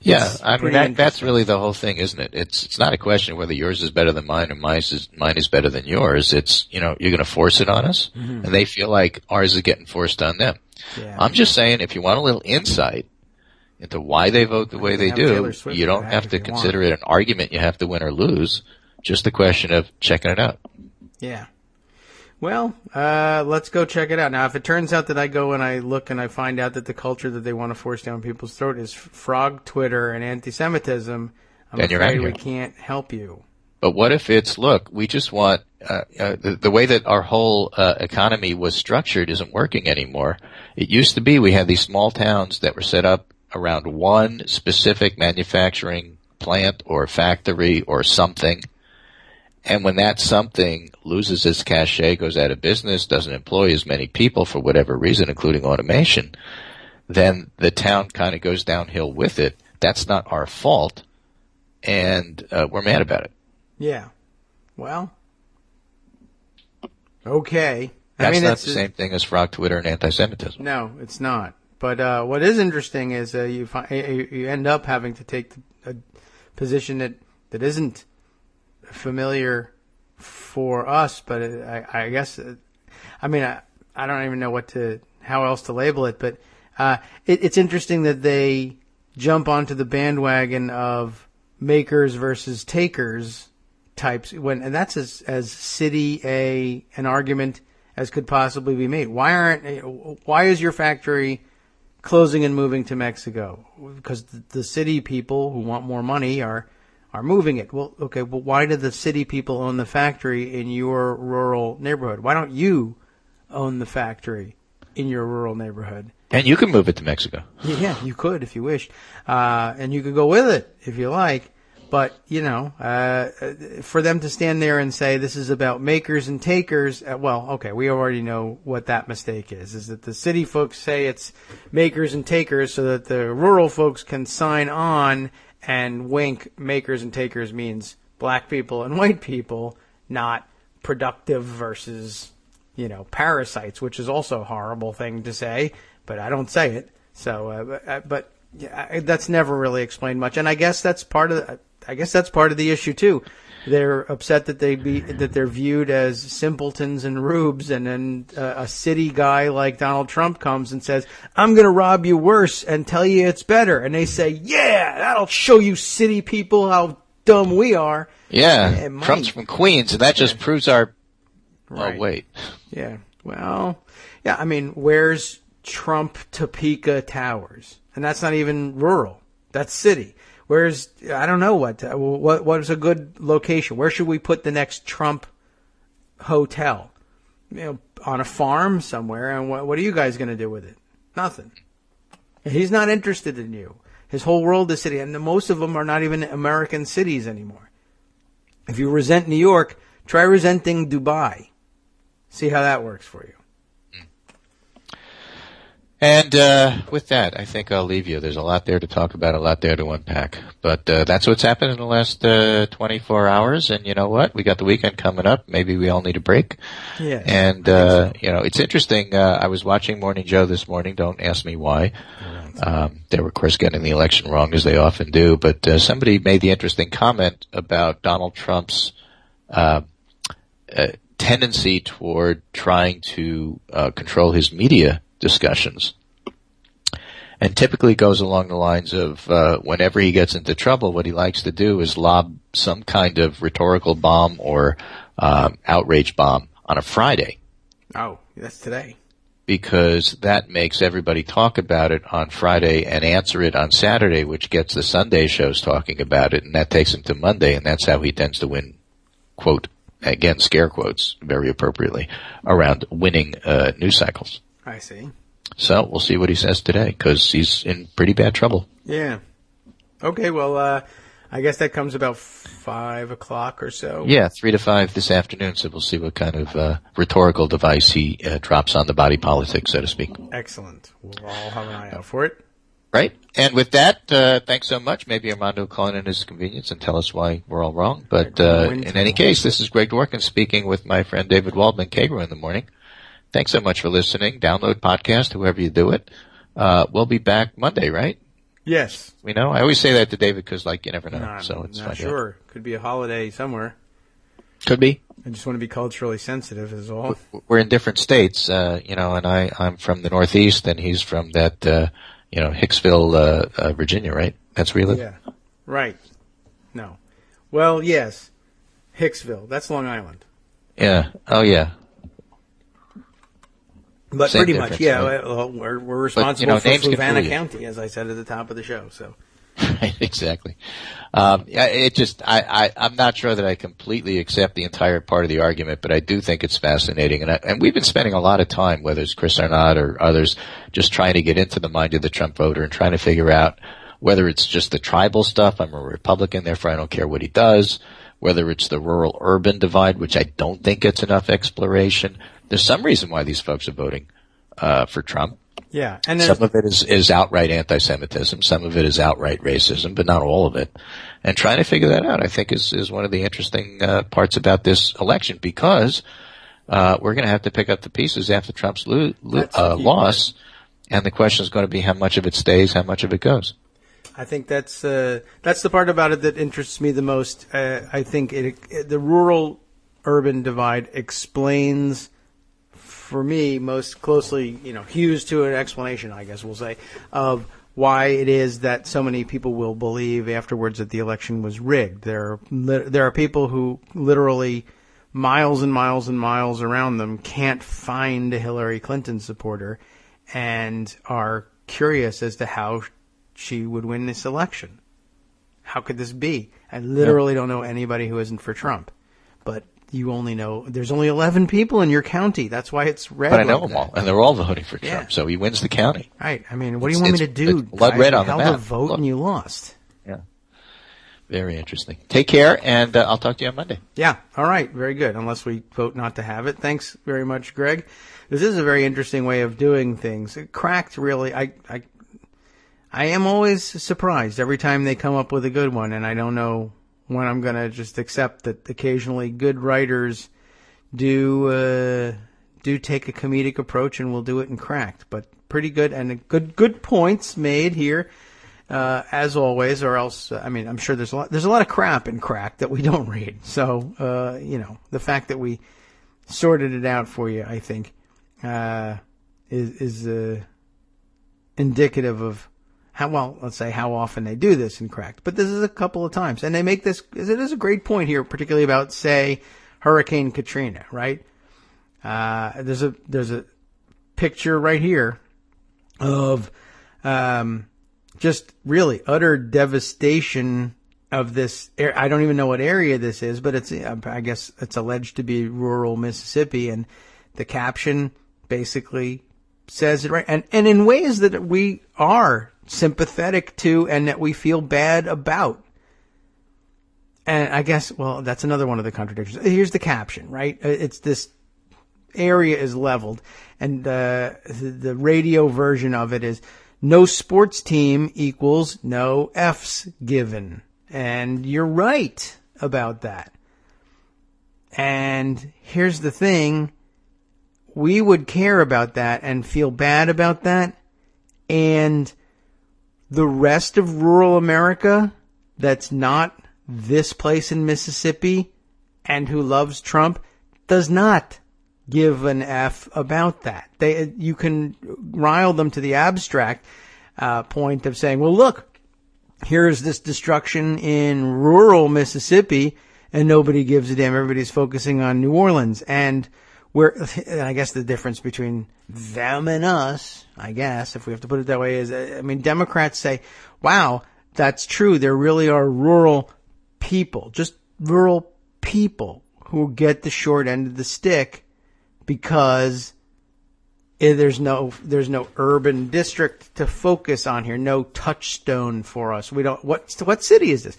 Yeah, I mean that's really the whole thing, isn't it? It's not a question of whether yours is better than mine or mine is better than yours. It's, you know, you're going to force it on us, and they feel like ours is getting forced on them. Yeah. I'm just saying, if you want a little insight into why they vote the way they do, you don't have to consider it an argument you have to win or lose. Just a question of checking it out. Yeah. Well, let's go check it out. Now, if it turns out that I go and I look and I find out that the culture that they want to force down people's throat is frog Twitter and anti-Semitism, I'm afraid we can't help you. But what if it's, look, we just want, the way that our whole economy was structured isn't working anymore. It used to be we had these small towns that were set up around one specific manufacturing plant or factory or something. And when that something loses its cachet, goes out of business, doesn't employ as many people for whatever reason, including automation, then the town kind of goes downhill with it. That's not our fault, and we're mad about it. Yeah. Well, okay. That's not the same thing as frog Twitter and anti-Semitism. No, it's not. But what is interesting is you end up having to take a position that isn't familiar for us, but I guess I don't even know how else to label it, but it's interesting that they jump onto the bandwagon of makers versus takers types and that's as city an argument as could possibly be made. Why is your factory closing and moving to Mexico? Because the city people who want more money are are moving it. Well, okay, well, why do the city people own the factory in your rural neighborhood? Why don't you own the factory in your rural neighborhood? And you can move it to Mexico. Yeah, you could if you wished. And you could go with it if you like. But, for them to stand there and say this is about makers and takers, well, okay, we already know what that mistake is that the city folks say it's makers and takers so that the rural folks can sign on and wink. Makers and takers means black people and white people, not productive versus, parasites, which is also a horrible thing to say, but I don't say it. So, that's never really explained much. And I guess that's part of the issue too. They're upset that they're viewed as simpletons and rubes, and then a city guy like Donald Trump comes and says, "I'm going to rob you worse and tell you it's better," and they say, "Yeah, that'll show you city people how dumb we are." Yeah, Trump's from Queens, and that just proves our. Right. Oh wait. Yeah. Well, yeah. I mean, where's Trump Topeka Towers? And that's not even rural. That's city. Where's, I don't know what is a good location? Where should we put the next Trump hotel? On a farm somewhere. And what are you guys going to do with it? Nothing. He's not interested in you. His whole world is city. And most of them are not even American cities anymore. If you resent New York, try resenting Dubai. See how that works for you. And with that, I think I'll leave you. There's a lot there to talk about, a lot there to unpack. But that's what's happened in the last 24 hours. And you know what? We got the weekend coming up. Maybe we all need a break. Yeah. And, it's interesting. I was watching Morning Joe this morning. Don't ask me why. They were, of course, getting the election wrong, as they often do. But somebody made the interesting comment about Donald Trump's tendency toward trying to control his media discussions, and typically goes along the lines of whenever he gets into trouble, what he likes to do is lob some kind of rhetorical bomb or outrage bomb on a Friday. Oh, that's today. Because that makes everybody talk about it on Friday and answer it on Saturday, which gets the Sunday shows talking about it, and that takes him to Monday, and that's how he tends to win, quote, again, scare quotes, very appropriately, around winning news cycles. I see. So we'll see what he says today, because he's in pretty bad trouble. Yeah. Okay, well, I guess that comes about 5 o'clock or so. Yeah, 3 to 5 this afternoon, so we'll see what kind of rhetorical device he drops on the body politic, so to speak. Excellent. We'll all have an eye out for it. Right. And with that, thanks so much. Maybe Armando will call in at his convenience and tell us why we're all wrong. But in any case, this is Greg Dworkin speaking with my friend David Waldman, Kagro in the morning. Thanks so much for listening. Download podcast, whoever you do it. We'll be back Monday, right? Yes. I always say that to David because, you never know. So it's not sure. Could be a holiday somewhere. Could be. I just want to be culturally sensitive is all. We're in different states, and I'm from the Northeast and he's from that, Hicksville, Virginia, right? That's where you live? Yeah. Right. No. Well, yes. Hicksville. That's Long Island. Yeah. Oh, yeah. But Same pretty much, yeah. Right? Well, we're responsible for Fluvanna County, as I said at the top of the show. So, right, exactly. I'm not sure that I completely accept the entire part of the argument, but I do think it's fascinating. And we've been spending a lot of time, whether it's Chris Arnott or others, just trying to get into the mind of the Trump voter and trying to figure out whether it's just the tribal stuff. I'm a Republican, therefore I don't care what he does. Whether it's the rural-urban divide, which I don't think gets enough exploration. There's some reason why these folks are voting for Trump. Yeah, and some of it is outright anti-Semitism, some of it is outright racism, but not all of it. And trying to figure that out, I think, is one of the interesting parts about this election, because we're going to have to pick up the pieces after Trump's loss, and the question is going to be how much of it stays, how much of it goes. I think that's the part about it that interests me the most. I think the rural-urban divide explains, for me, most closely, hews to an explanation, I guess we'll say, of why it is that so many people will believe afterwards that the election was rigged. There are people who literally miles and miles and miles around them can't find a Hillary Clinton supporter and are curious as to how she would win this election. how could this be? I literally don't know anybody who isn't for Trump. But you only know there's only 11 people in your county. That's why it's red. But I know them all, and they're all voting for Trump, Yeah. so he wins the county. Right. I mean, what do you want me to do? It's blood red on the held map. a vote and you lost. Yeah. Very interesting. Take care, and I'll talk to you on Monday. Yeah. All right. Very good. Unless we vote not to have it. Thanks very much, Greg. This is a very interesting way of doing things. It cracked really. I am always surprised every time they come up with a good one, and I don't know when I'm going to just accept that occasionally good writers do take a comedic approach and will do it in Cracked. But pretty good, and good points made here, as always. Or else, I mean, I'm sure there's a lot of crap in Cracked that we don't read. So the fact that we sorted it out for you, I think, is indicative of let's say how often they do this in Cracked. But this is a couple of times. And they make this, it is a great point here, particularly about, say, Hurricane Katrina, right? There's a picture right here of just really utter devastation of this. I don't even know what area this is, but I guess it's alleged to be rural Mississippi. And the caption basically says it right. And in ways that we are sympathetic to and that we feel bad about. And I guess, well, that's another one of the contradictions. Here's the caption, right? It's this area is leveled, and the radio version of it is, no sports team equals no F's given. And you're right about that. And here's the thing. We would care about that and feel bad about that. And the rest of rural America that's not this place in Mississippi and who loves Trump does not give an F about that. You can rile them to the abstract point of saying, well, look, here's this destruction in rural Mississippi and nobody gives a damn. Everybody's focusing on New Orleans. And I guess the difference between them and us, I guess, if we have to put it that way, is, I mean, Democrats say, wow, that's true. There really are rural people, just rural people who get the short end of the stick because there's no urban district to focus on here, no touchstone for us. We don't. What city is this?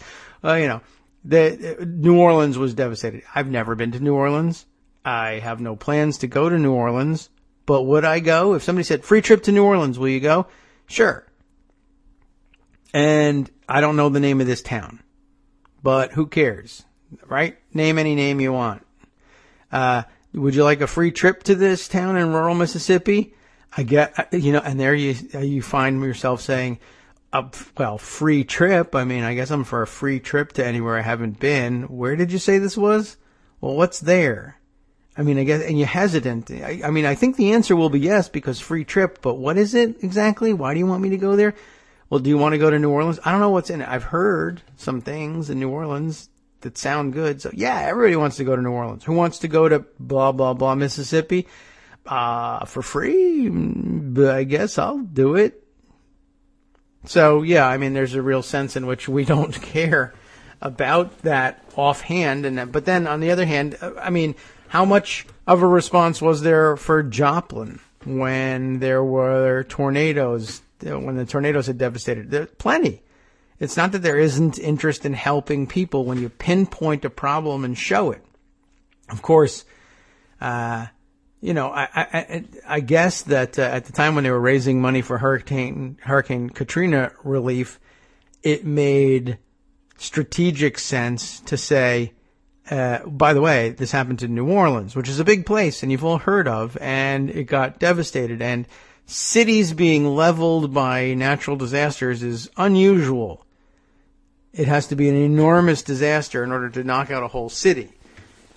New Orleans was devastated. I've never been to New Orleans. I have no plans to go to New Orleans, but would I go? If somebody said, free trip to New Orleans, will you go? Sure. And I don't know the name of this town, but who cares, right? Name any name you want. Would you like a free trip to this town in rural Mississippi? I get, and there you find yourself saying, well, free trip. I mean, I guess I'm for a free trip to anywhere I haven't been. Where did you say this was? Well, what's there? I mean, I guess, and you're hesitant. I mean, I think the answer will be yes, because free trip, but what is it exactly? Why do you want me to go there? Well, do you want to go to New Orleans? I don't know what's in it. I've heard some things in New Orleans that sound good. So yeah, everybody wants to go to New Orleans. Who wants to go to blah, blah, blah, Mississippi? For free? But I guess I'll do it. So yeah, I mean, there's a real sense in which we don't care about that offhand. But then on the other hand, I mean, how much of a response was there for Joplin when there were tornadoes, when the tornadoes had devastated? There's plenty. It's not that there isn't interest in helping people when you pinpoint a problem and show it. Of course, I guess that at the time when they were raising money for Hurricane Katrina relief, it made strategic sense to say, by the way, this happened in New Orleans, which is a big place and you've all heard of, and it got devastated. And cities being leveled by natural disasters is unusual. It has to be an enormous disaster in order to knock out a whole city.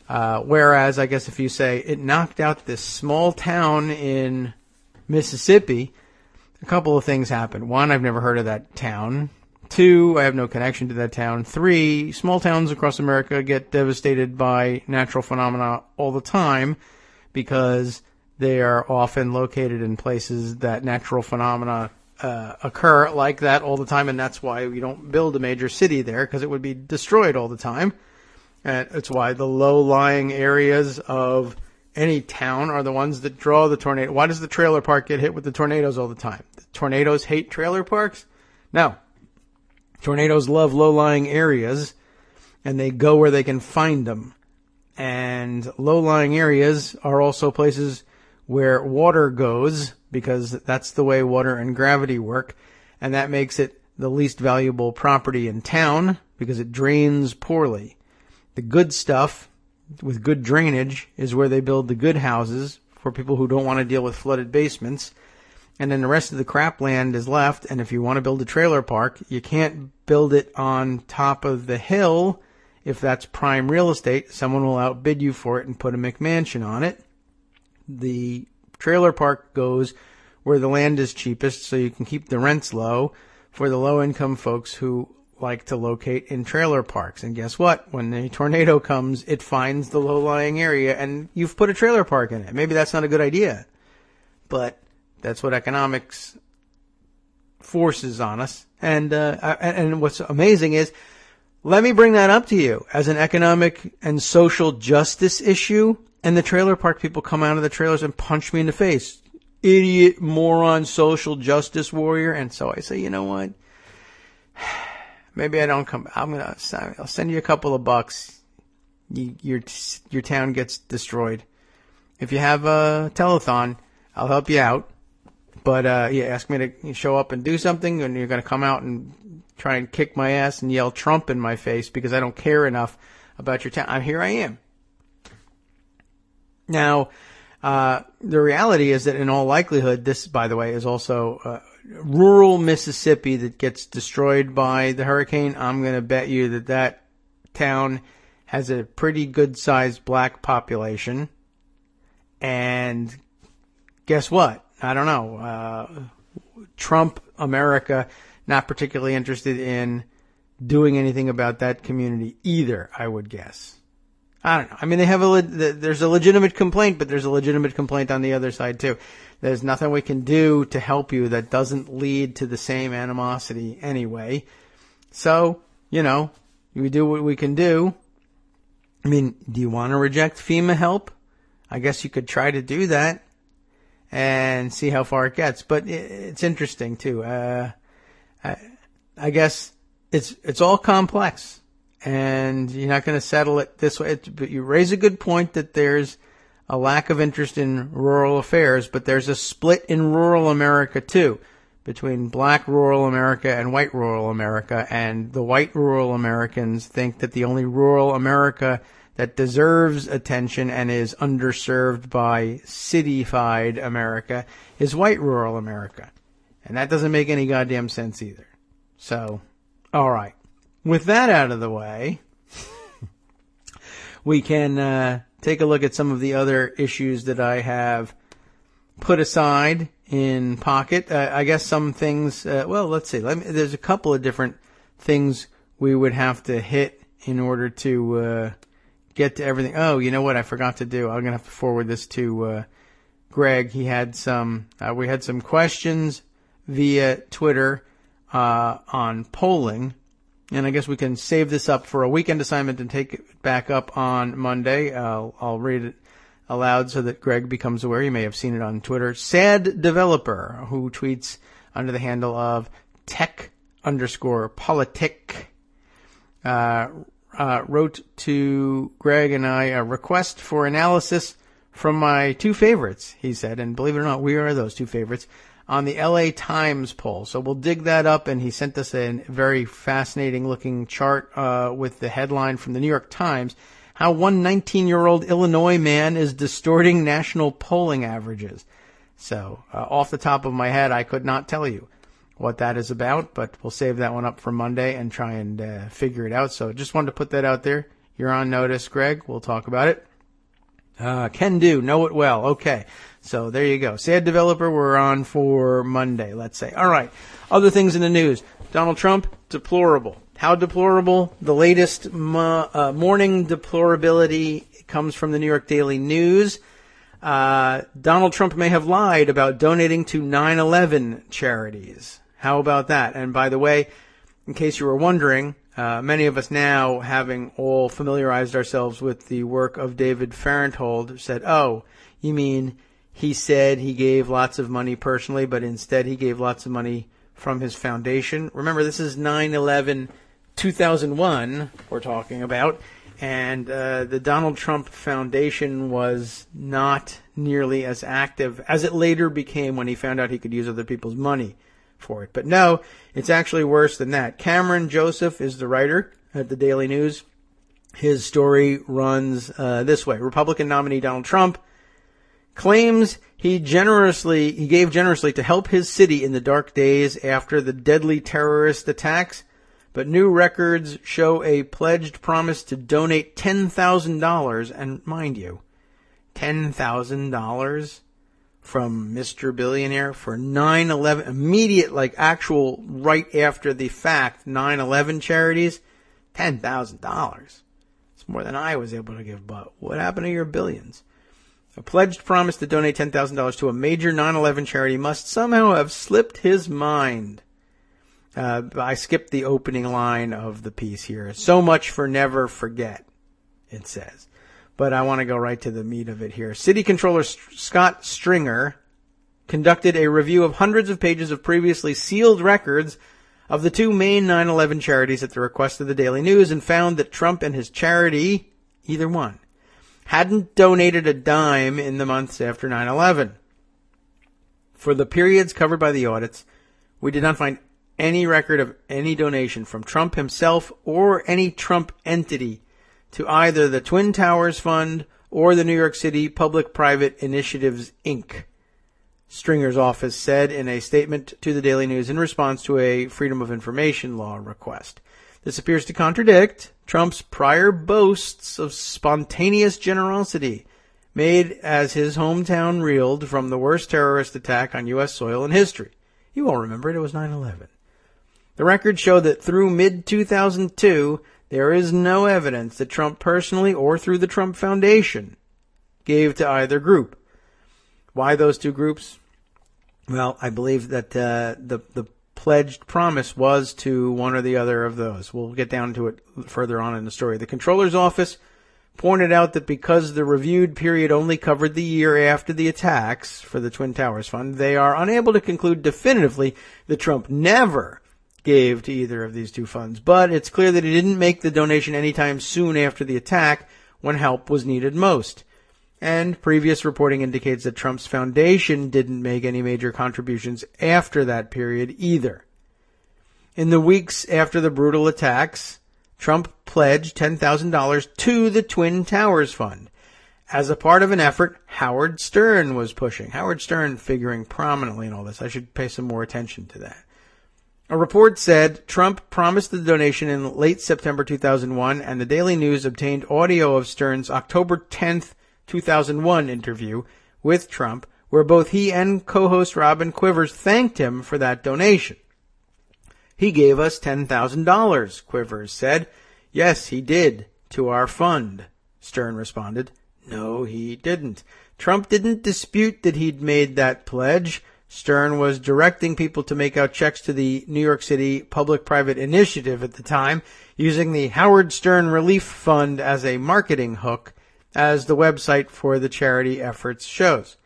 Whereas, I guess if you say it knocked out this small town in Mississippi, a couple of things happened. One, I've never heard of that town. Two, I have no connection to that town. Three, small towns across America get devastated by natural phenomena all the time because they are often located in places that natural phenomena occur like that all the time, and that's why we don't build a major city there, because it would be destroyed all the time. And it's why the low-lying areas of any town are the ones that draw the tornado. Why does the trailer park get hit with the tornadoes all the time? The tornadoes hate trailer parks? No. Tornadoes love low-lying areas, and they go where they can find them. And low-lying areas are also places where water goes, because that's the way water and gravity work, and that makes it the least valuable property in town because it drains poorly. The good stuff with good drainage is where they build the good houses for people who don't want to deal with flooded basements. And then the rest of the crap land is left, and if you want to build a trailer park, you can't build it on top of the hill. If that's prime real estate, someone will outbid you for it and put a McMansion on it. The trailer park goes where the land is cheapest, so you can keep the rents low for the low-income folks who like to locate in trailer parks. And guess what? When a tornado comes, it finds the low-lying area, and you've put a trailer park in it. Maybe that's not a good idea, but that's what economics forces on us. And what's amazing is, let me bring that up to you as an economic and social justice issue, and the trailer park people come out of the trailers and punch me in the face. Idiot, moron, social justice warrior. And so I say, you know what? Maybe I don't come. I'll send you a couple of bucks. Your town gets destroyed. If you have a telethon, I'll help you out. But ask me to show up and do something, and you're going to come out and try and kick my ass and yell Trump in my face because I don't care enough about your town. Here I am. Now, the reality is that in all likelihood, this, by the way, is also rural Mississippi that gets destroyed by the hurricane. I'm going to bet you that town has a pretty good-sized black population. And guess what? I don't know. Trump America, not particularly interested in doing anything about that community either, I would guess. I don't know. I mean, there's a legitimate complaint, but there's a legitimate complaint on the other side too. There's nothing we can do to help you that doesn't lead to the same animosity anyway. So, we do what we can do. I mean, do you want to reject FEMA help? I guess you could try to do that and see how far it gets. But it's interesting too. I guess it's all complex. And you're not going to settle it this way. But you raise a good point that there's a lack of interest in rural affairs, but there's a split in rural America too, between black rural America and white rural America. And the white rural Americans think that the only rural America that deserves attention and is underserved by cityfied America is white rural America. And that doesn't make any goddamn sense either. So, all right. With that out of the way, we can take a look at some of the other issues that I have put aside in pocket. I guess some things, let's see. There's a couple of different things we would have to hit in order to get to everything. Oh, you know what I forgot to do? I'm going to have to forward this to Greg. He had we had some questions via Twitter on polling. And I guess we can save this up for a weekend assignment and take it back up on Monday. I'll read it aloud so that Greg becomes aware. You may have seen it on Twitter. Sad Developer, who tweets under the handle of tech_politic, wrote to Greg and I a request for analysis from my two favorites, he said. And believe it or not, we are those two favorites on the LA Times poll. So we'll dig that up, and he sent us a very fascinating looking chart with the headline from the New York Times, how one 19-year-old Illinois man is distorting national polling averages. So off the top of my head, I could not tell you what that is about, but we'll save that one up for Monday and try and figure it out. So just wanted to put that out there. You're on notice, Greg. We'll talk about it. Can do. Know it well. Okay. So there you go. Sad Developer, we're on for Monday, let's say. All right. Other things in the news. Donald Trump, deplorable. How deplorable? The latest morning deplorability comes from the New York Daily News. Donald Trump may have lied about donating to 9/11 charities. How about that? And by the way, in case you were wondering, many of us now, having all familiarized ourselves with the work of David Farenthold, said, oh, you mean he said he gave lots of money personally, but instead he gave lots of money from his foundation? Remember, this is 9/11 2001 we're talking about, and the Donald Trump Foundation was not nearly as active as it later became when he found out he could use other people's money for it. But no, it's actually worse than that. Cameron Joseph is the writer at the Daily News. His story runs this way. Republican nominee Donald Trump claims he gave generously to help his city in the dark days after the deadly terrorist attacks, but new records show a pledged promise to donate $10,000, and mind you, $10,000 from Mr. Billionaire for 9/11, immediate, like actual right after the fact, 9/11 charities, $10,000. It's more than I was able to give, but what happened to your billions? A pledged promise to donate $10,000 to a major 9/11 charity must somehow have slipped his mind. I skipped the opening line of the piece here. So much for never forget, it says. But I want to go right to the meat of it here. City Controller Scott Stringer conducted a review of hundreds of pages of previously sealed records of the two main 9/11 charities at the request of the Daily News and found that Trump and his charity, either one, hadn't donated a dime in the months after 9/11. For the periods covered by the audits, we did not find any record of any donation from Trump himself or any Trump entity to either the Twin Towers Fund or the New York City Public-Private Initiatives, Inc., Stringer's office said in a statement to the Daily News in response to a Freedom of Information Law request. This appears to contradict Trump's prior boasts of spontaneous generosity made as his hometown reeled from the worst terrorist attack on U.S. soil in history. You all remember it. It was 9/11. The records show that through mid-2002, there is no evidence that Trump personally or through the Trump Foundation gave to either group. Why those two groups? Well, I believe that the pledged promise was to one or the other of those. We'll get down to it further on in the story. The Comptroller's office pointed out that because the reviewed period only covered the year after the attacks for the Twin Towers Fund, they are unable to conclude definitively that Trump never gave to either of these two funds. But it's clear that he didn't make the donation anytime soon after the attack when help was needed most. And previous reporting indicates that Trump's foundation didn't make any major contributions after that period either. In the weeks after the brutal attacks, Trump pledged $10,000 to the Twin Towers Fund as a part of an effort Howard Stern was pushing. Howard Stern figuring prominently in all this. I should pay some more attention to that. A report said Trump promised the donation in late September 2001, and the Daily News obtained audio of Stern's October 10th, 2001 interview with Trump, where both he and co-host Robin Quivers thanked him for that donation. He gave us $10,000, Quivers said. Yes, he did, to our fund, Stern responded. No, he didn't. Trump didn't dispute that he'd made that pledge. Stern was directing people to make out checks to the New York City Public-Private Initiative at the time, using the Howard Stern Relief Fund as a marketing hook, as the website for the charity efforts shows.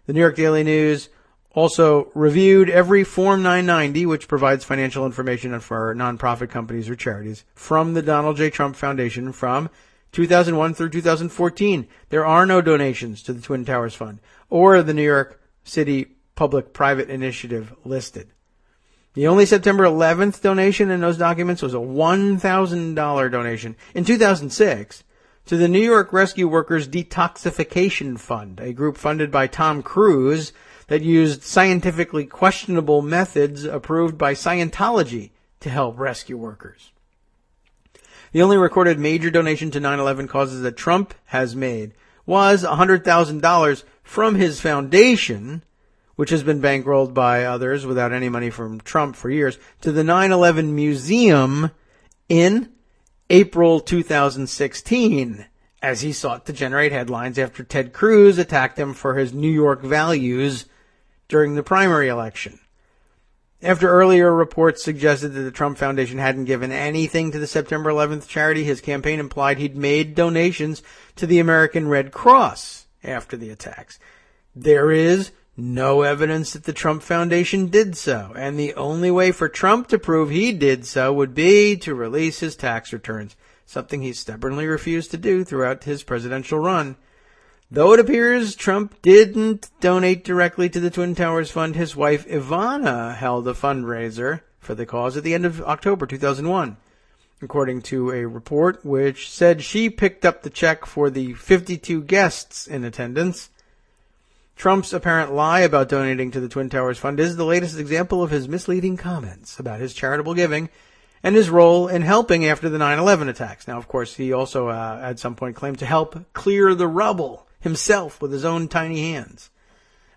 The New York Daily News also reviewed every Form 990, which provides financial information for nonprofit companies or charities, from the Donald J. Trump Foundation from 2001 through 2014. There are no donations to the Twin Towers Fund or the New York City Public-Private Initiative listed. The only September 11th donation in those documents was a $1,000 donation in 2006 to the New York Rescue Workers Detoxification Fund, a group funded by Tom Cruise that used scientifically questionable methods approved by Scientology to help rescue workers. The only recorded major donation to 9/11 causes that Trump has made was $100,000 from his foundation, which has been bankrolled by others without any money from Trump for years, to the 9/11 Museum in April 2016, as he sought to generate headlines after Ted Cruz attacked him for his New York values during the primary election. After earlier reports suggested that the Trump Foundation hadn't given anything to the September 11th charity, his campaign implied he'd made donations to the American Red Cross after the attacks. There is no evidence that the Trump Foundation did so, and the only way for Trump to prove he did so would be to release his tax returns, something he stubbornly refused to do throughout his presidential run. Though it appears Trump didn't donate directly to the Twin Towers Fund, his wife Ivana held a fundraiser for the cause at the end of October 2001, according to a report which said she picked up the check for the 52 guests in attendance. Trump's apparent lie about donating to the Twin Towers Fund is the latest example of his misleading comments about his charitable giving and his role in helping after the 9/11 attacks. Now, of course, he also at some point claimed to help clear the rubble himself with his own tiny hands.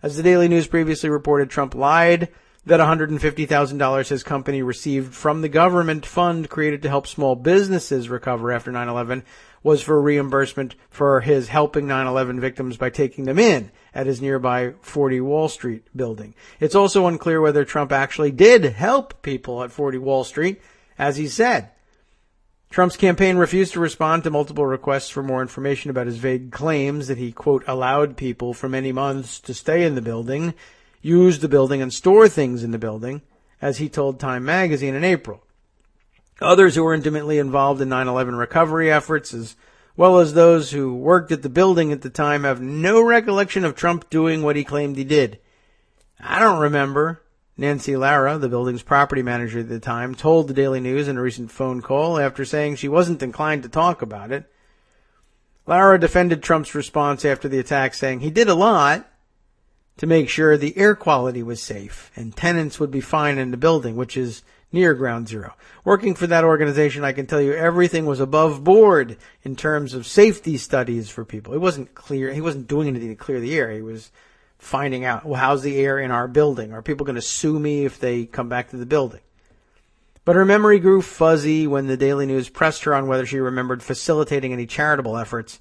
As the Daily News previously reported, Trump lied that $150,000 his company received from the government fund created to help small businesses recover after 9/11 was for reimbursement for his helping 9/11 victims by taking them in at his nearby 40 Wall Street building. It's also unclear whether Trump actually did help people at 40 Wall Street, as he said. Trump's campaign refused to respond to multiple requests for more information about his vague claims that he, quote, allowed people for many months to stay in the building, use the building, and store things in the building, as he told Time magazine in April. Others who were intimately involved in 9/11 recovery efforts, as well as those who worked at the building at the time, have no recollection of Trump doing what he claimed he did. I don't remember. Nancy Lara, the building's property manager at the time, told the Daily News in a recent phone call after saying she wasn't inclined to talk about it. Lara defended Trump's response after the attack, saying he did a lot to make sure the air quality was safe and tenants would be fine in the building, which is near Ground Zero. Working for that organization, I can tell you everything was above board in terms of safety studies for people. It wasn't clear. He wasn't doing anything to clear the air. He was finding out, well, how's the air in our building? Are people going to sue me if they come back to the building? But her memory grew fuzzy when the Daily News pressed her on whether she remembered facilitating any charitable efforts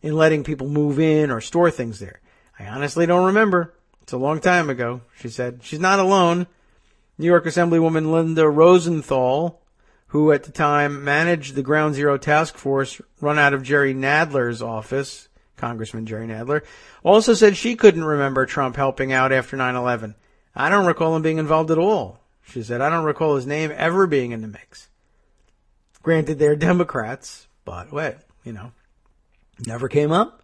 in letting people move in or store things there. I honestly don't remember. It's a long time ago, she said. She's not alone. New York Assemblywoman Linda Rosenthal, who at the time managed the Ground Zero task force run out of Jerry Nadler's office, Congressman Jerry Nadler, also said she couldn't remember Trump helping out after 9/11. I don't recall him being involved at all, she said. I don't recall his name ever being in the mix. Granted, they're Democrats, but never came up.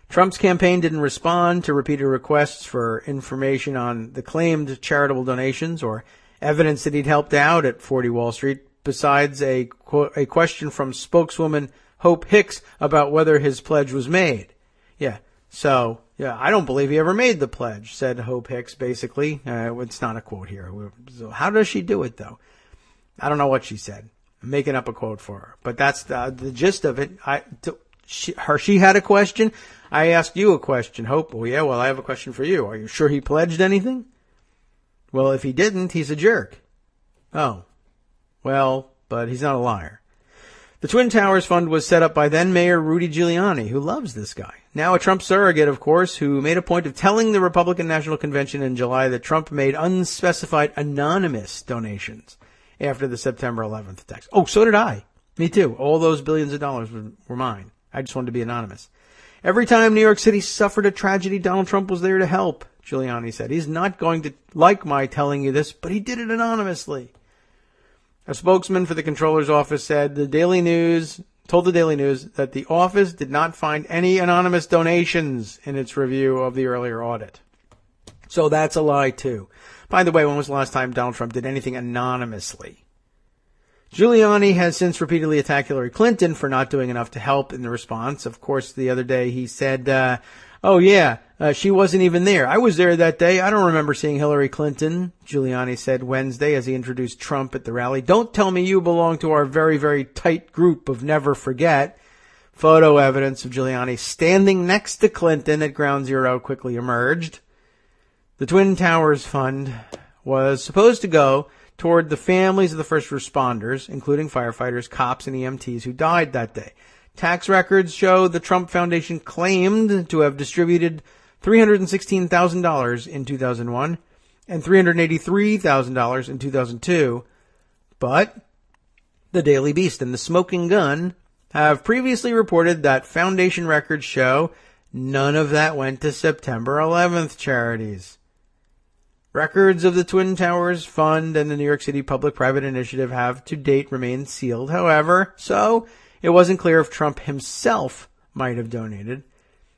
Trump's campaign didn't respond to repeated requests for information on the claimed charitable donations or evidence that he'd helped out at 40 Wall Street, besides a question from spokeswoman Hope Hicks about whether his pledge was made. I don't believe he ever made the pledge, said Hope Hicks, basically. It's not a quote here. So how does she do it, though? I don't know what she said. I'm making up a quote for her. But that's the gist of it. She had a question. I asked you a question, Hope. Well, I have a question for you. Are you sure he pledged anything? Well, if he didn't, he's a jerk. Oh. Well, but he's not a liar. The Twin Towers Fund was set up by then-Mayor Rudy Giuliani, who loves this guy. Now a Trump surrogate, of course, who made a point of telling the Republican National Convention in July that Trump made unspecified anonymous donations after the September 11th attacks. Oh, so did I. Me too. All those billions of dollars were mine. I just wanted to be anonymous. Every time New York City suffered a tragedy, Donald Trump was there to help, Giuliani said. He's not going to like my telling you this, but he did it anonymously. A spokesman for the Comptroller's office said told the Daily News that the office did not find any anonymous donations in its review of the earlier audit. So that's a lie, too. By the way, when was the last time Donald Trump did anything anonymously? Giuliani has since repeatedly attacked Hillary Clinton for not doing enough to help in the response. Of course, the other day he said, she wasn't even there. I was there that day. I don't remember seeing Hillary Clinton, Giuliani said Wednesday as he introduced Trump at the rally. Don't tell me you belong to our very, very tight group of Never Forget. Photo evidence of Giuliani standing next to Clinton at Ground Zero quickly emerged. The Twin Towers Fund was supposed to go toward the families of the first responders, including firefighters, cops, and EMTs who died that day. Tax records show the Trump Foundation claimed to have distributed $316,000 in 2001 and $383,000 in 2002. But the Daily Beast and the Smoking Gun have previously reported that Foundation records show none of that went to September 11th charities. Records of the Twin Towers Fund and the New York City Public-Private Initiative have to date remained sealed, however, so it wasn't clear if Trump himself might have donated.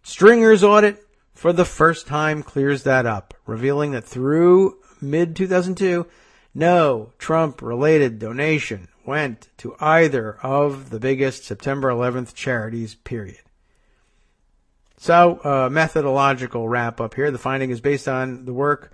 Stringer's audit for the first time clears that up, revealing that through mid-2002, no Trump-related donation went to either of the biggest September 11th charities, period. So, methodological wrap-up here. The finding is based on the work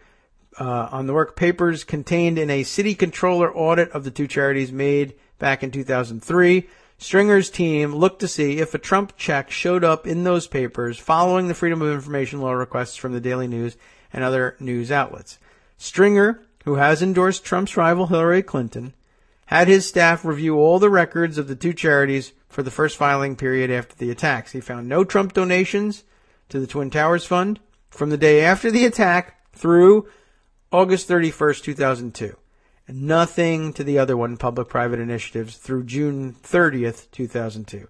papers contained in a city controller audit of the two charities made back in 2003. Stringer's team looked to see if a Trump check showed up in those papers following the Freedom of Information law requests from the Daily News and other news outlets. Stringer, who has endorsed Trump's rival Hillary Clinton, had his staff review all the records of the two charities for the first filing period after the attacks. He found no Trump donations to the Twin Towers Fund from the day after the attack through August 31st, 2002. And nothing to the other one, public-private initiatives, through June 30th, 2002.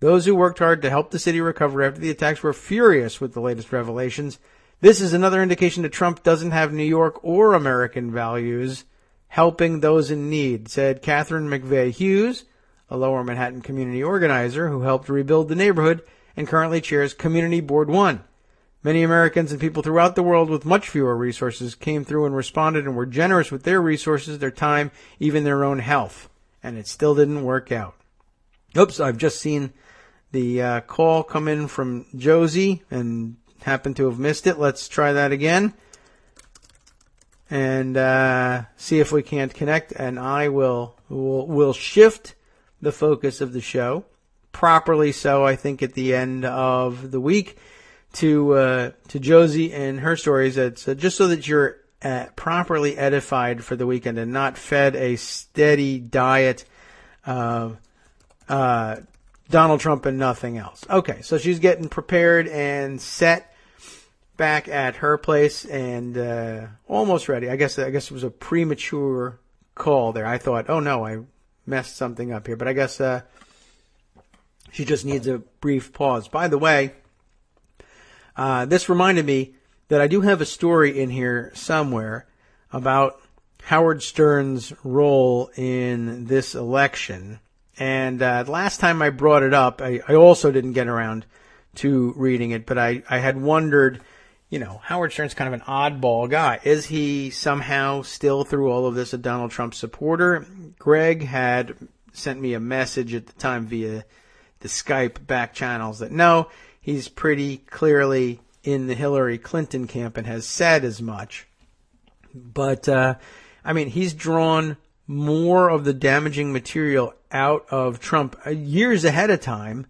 Those who worked hard to help the city recover after the attacks were furious with the latest revelations. This is another indication that Trump doesn't have New York or American values helping those in need, said Catherine McVeigh Hughes, a Lower Manhattan community organizer who helped rebuild the neighborhood and currently chairs Community Board 1. Many Americans and people throughout the world with much fewer resources came through and responded and were generous with their resources, their time, even their own health. And it still didn't work out. Oops, I've just seen the call come in from Josie and happened to have missed it. Let's try that again and see if we can't connect. And I will shift the focus of the show, properly so, I think, at the end of the week, to Josie and her stories. It's just so that you're properly edified for the weekend and not fed a steady diet of Donald Trump and nothing else. Okay, so she's getting prepared and set back at her place and almost ready. I guess it was a premature call there. I thought, oh no, I messed something up here. But I guess she just needs a brief pause. By the way, this reminded me that I do have a story in here somewhere about Howard Stern's role in this election. And last time I brought it up, I also didn't get around to reading it, but I had wondered, Howard Stern's kind of an oddball guy. Is he somehow still, through all of this, a Donald Trump supporter? Greg had sent me a message at the time via the Skype back channels that no, he's pretty clearly in the Hillary Clinton camp and has said as much. But, he's drawn more of the damaging material out of Trump years ahead of time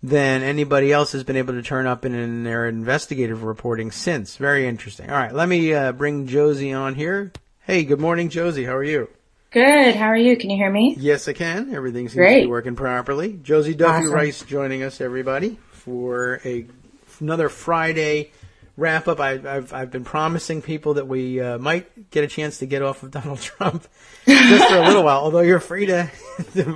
than anybody else has been able to turn up in their investigative reporting since. Very interesting. All right, let me bring Josie on here. Hey, good morning, Josie. How are you? Good. How are you? Can you hear me? Yes, I can. Everything seems to be working properly. Josie Duffy Rice joining us, everybody, for another Friday wrap-up. I've been promising people that we might get a chance to get off of Donald Trump just for a little while, although you're free to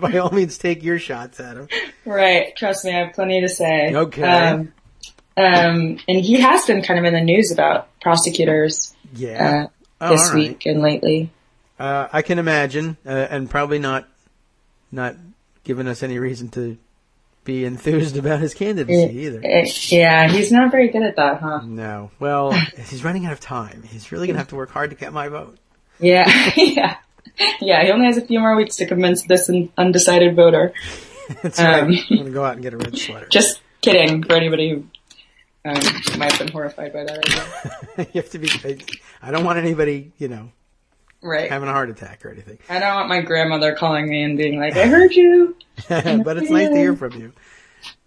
by all means, take your shots at him. Right. Trust me, I have plenty to say. Okay. And he has been kind of in the news about prosecutors this week and lately. I can imagine, and probably not giving us any reason to be enthused about his candidacy either. Yeah, he's not very good at that, huh? No. Well, he's running out of time. He's really going to have to work hard to get my vote. Yeah, yeah. Yeah, he only has a few more weeks to convince this undecided voter. That's right. I'm going to go out and get a red sweater. Just kidding for anybody who might have been horrified by that idea. You have to be... I don't want anybody, right, having a heart attack or anything. I don't want my grandmother calling me and being like, I heard you. But it's nice to hear from you,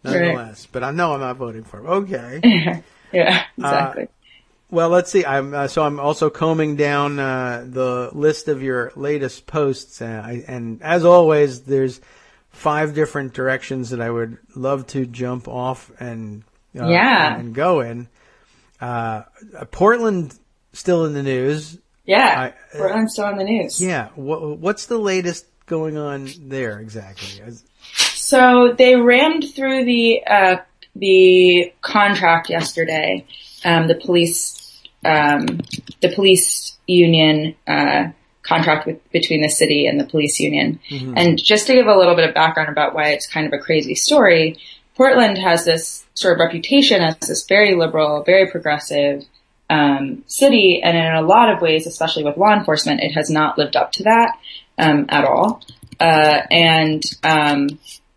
nonetheless. Right. But I know I'm not voting for him. Okay. Yeah, exactly. Well, let's see. I'm also combing down the list of your latest posts, and as always, there's 5 different directions that I would love to jump off and go in. Portland still in the news. Yeah, Portland's still in the news. Yeah, what's the latest going on there exactly? So they rammed through the contract yesterday. The police union contract between the city and the police union. Mm-hmm. And just to give a little bit of background about why it's kind of a crazy story, Portland has this sort of reputation as this very liberal, very progressive city, and in a lot of ways, especially with law enforcement, it has not lived up to that at all.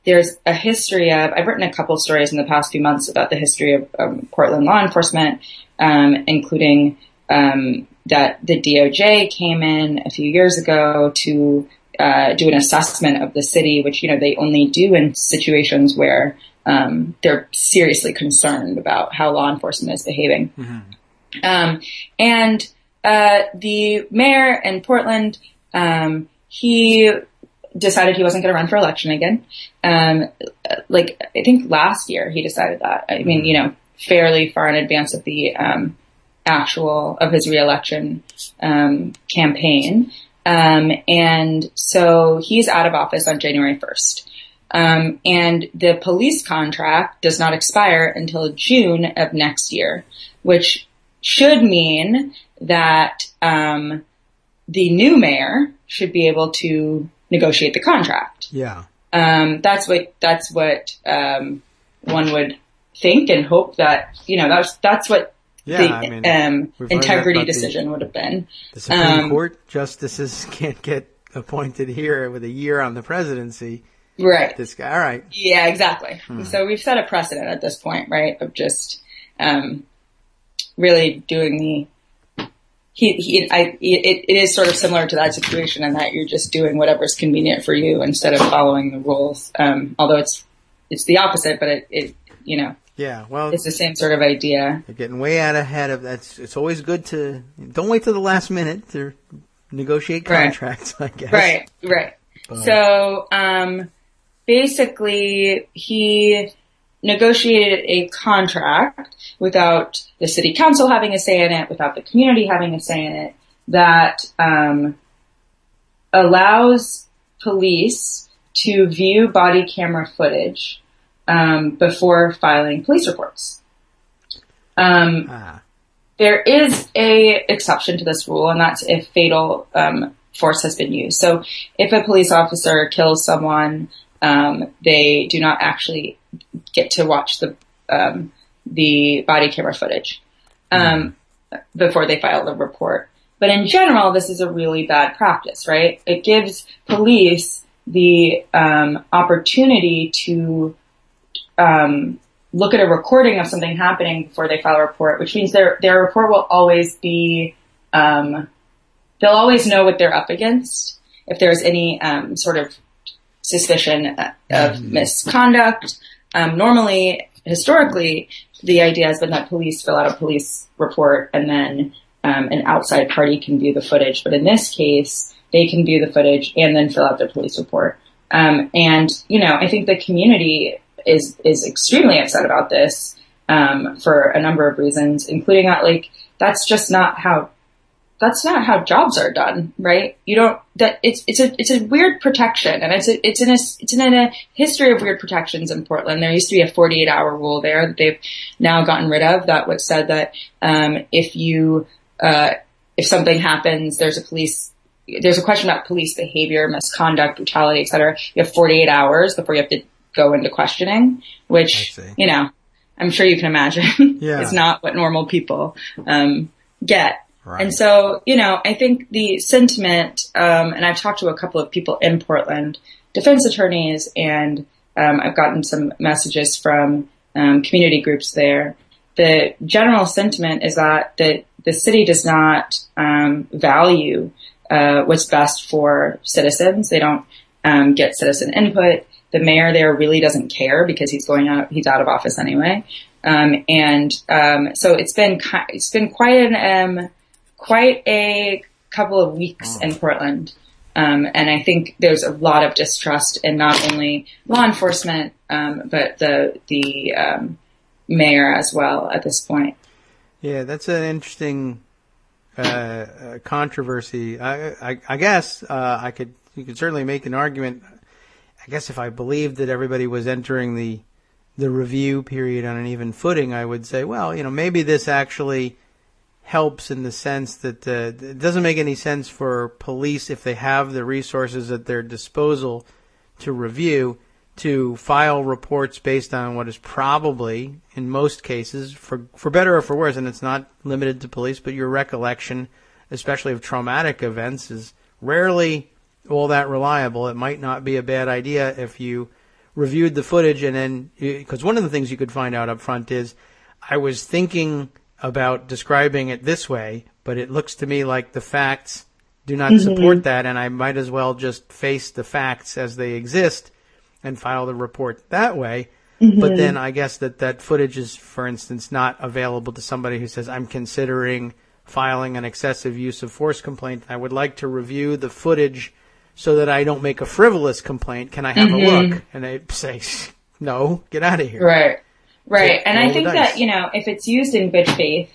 There's a history of, I've written a couple stories in the past few months about the history of Portland law enforcement, including that the DOJ came in a few years ago to do an assessment of the city, which, they only do in situations where they're seriously concerned about how law enforcement is behaving. Mm-hmm. The mayor in Portland, he decided he wasn't going to run for election again. I think last year he decided that. I mean, fairly far in advance of the of his reelection campaign. And so he's out of office on January 1st. And the police contract does not expire until June of next year, which should mean that the new mayor should be able to negotiate the contract. Yeah. That's what one would think and hope that, that's what the integrity decision would have been. The Supreme Court justices can't get appointed here with a year on the presidency. Right. This guy. All right. Yeah, exactly. So we've set a precedent at this point, right, of just really doing it is sort of similar to that situation in that you're just doing whatever's convenient for you instead of following the rules. Although it's the opposite, but yeah, well, it's the same sort of idea. You're getting way out ahead of that. It's always good to don't wait till the last minute to negotiate contracts, I guess. Right. But. So, basically he negotiated a contract without the city council having a say in it, without the community having a say in it, that allows police to view body camera footage before filing police reports. There is a exception to this rule, and that's if fatal force has been used. So if a police officer kills someone, they do not actually get to watch the body camera footage before they file the report. But in general, this is a really bad practice, right? It gives police the opportunity to look at a recording of something happening before they file a report, which means their report will always be they'll always know what they're up against if there's any sort of suspicion of misconduct. Normally, historically, the idea has been that police fill out a police report and then an outside party can view the footage. But in this case, they can view the footage and then fill out their police report. I think the community is extremely upset about this for a number of reasons, including that that's not how jobs are done, right? It's a weird protection, and it's in a history of weird protections in Portland. There used to be a 48-hour rule there that they've now gotten rid of that was said that if something happens, there's a question about police behavior, misconduct, brutality, etc. You have 48 hours before you have to go into questioning, which I'm sure you can imagine is not what normal people get. Right. And so, I think the sentiment, and I've talked to a couple of people in Portland, defense attorneys, and I've gotten some messages from community groups there. The general sentiment is that the city does not value what's best for citizens. They don't get citizen input. The mayor there really doesn't care because he's out of office anyway. So it's been quite a couple of weeks in Portland. And I think there's a lot of distrust in not only law enforcement, but the mayor as well at this point. Yeah, that's an interesting controversy. I guess you could certainly make an argument. I guess if I believed that everybody was entering the review period on an even footing, I would say, well, maybe this actually helps in the sense that it doesn't make any sense for police, if they have the resources at their disposal to review, to file reports based on what is probably, in most cases, for better or for worse, and it's not limited to police, but your recollection, especially of traumatic events, is rarely all that reliable. It might not be a bad idea if you reviewed the footage, and then, because one of the things you could find out up front is, I was thinking about describing it this way, but it looks to me like the facts do not support that, and I might as well just face the facts as they exist and file the report that way. But then I guess that footage is, for instance, not available to somebody who says, I'm considering filing an excessive use of force complaint. I would like to review the footage so that I don't make a frivolous complaint. Can I have a look? And they say, no, get out of here. Right. And I think that, if it's used in good faith,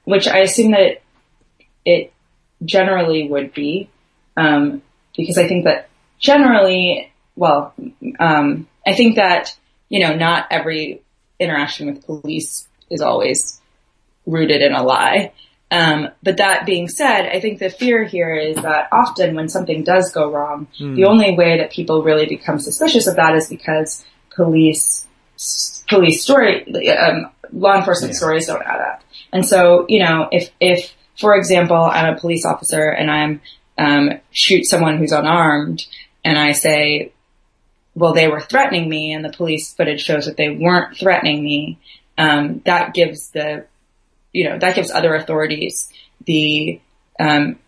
which I assume that it generally would be, because I think that generally, I think that, not every interaction with police is always rooted in a lie. But that being said, I think the fear here is that often when something does go wrong, the only way that people really become suspicious of that is because police story, law enforcement stories don't add up. And so, if, for example, I'm a police officer and I'm, shoot someone who's unarmed and I say, well, they were threatening me and the police footage shows that they weren't threatening me, that gives other authorities that's kind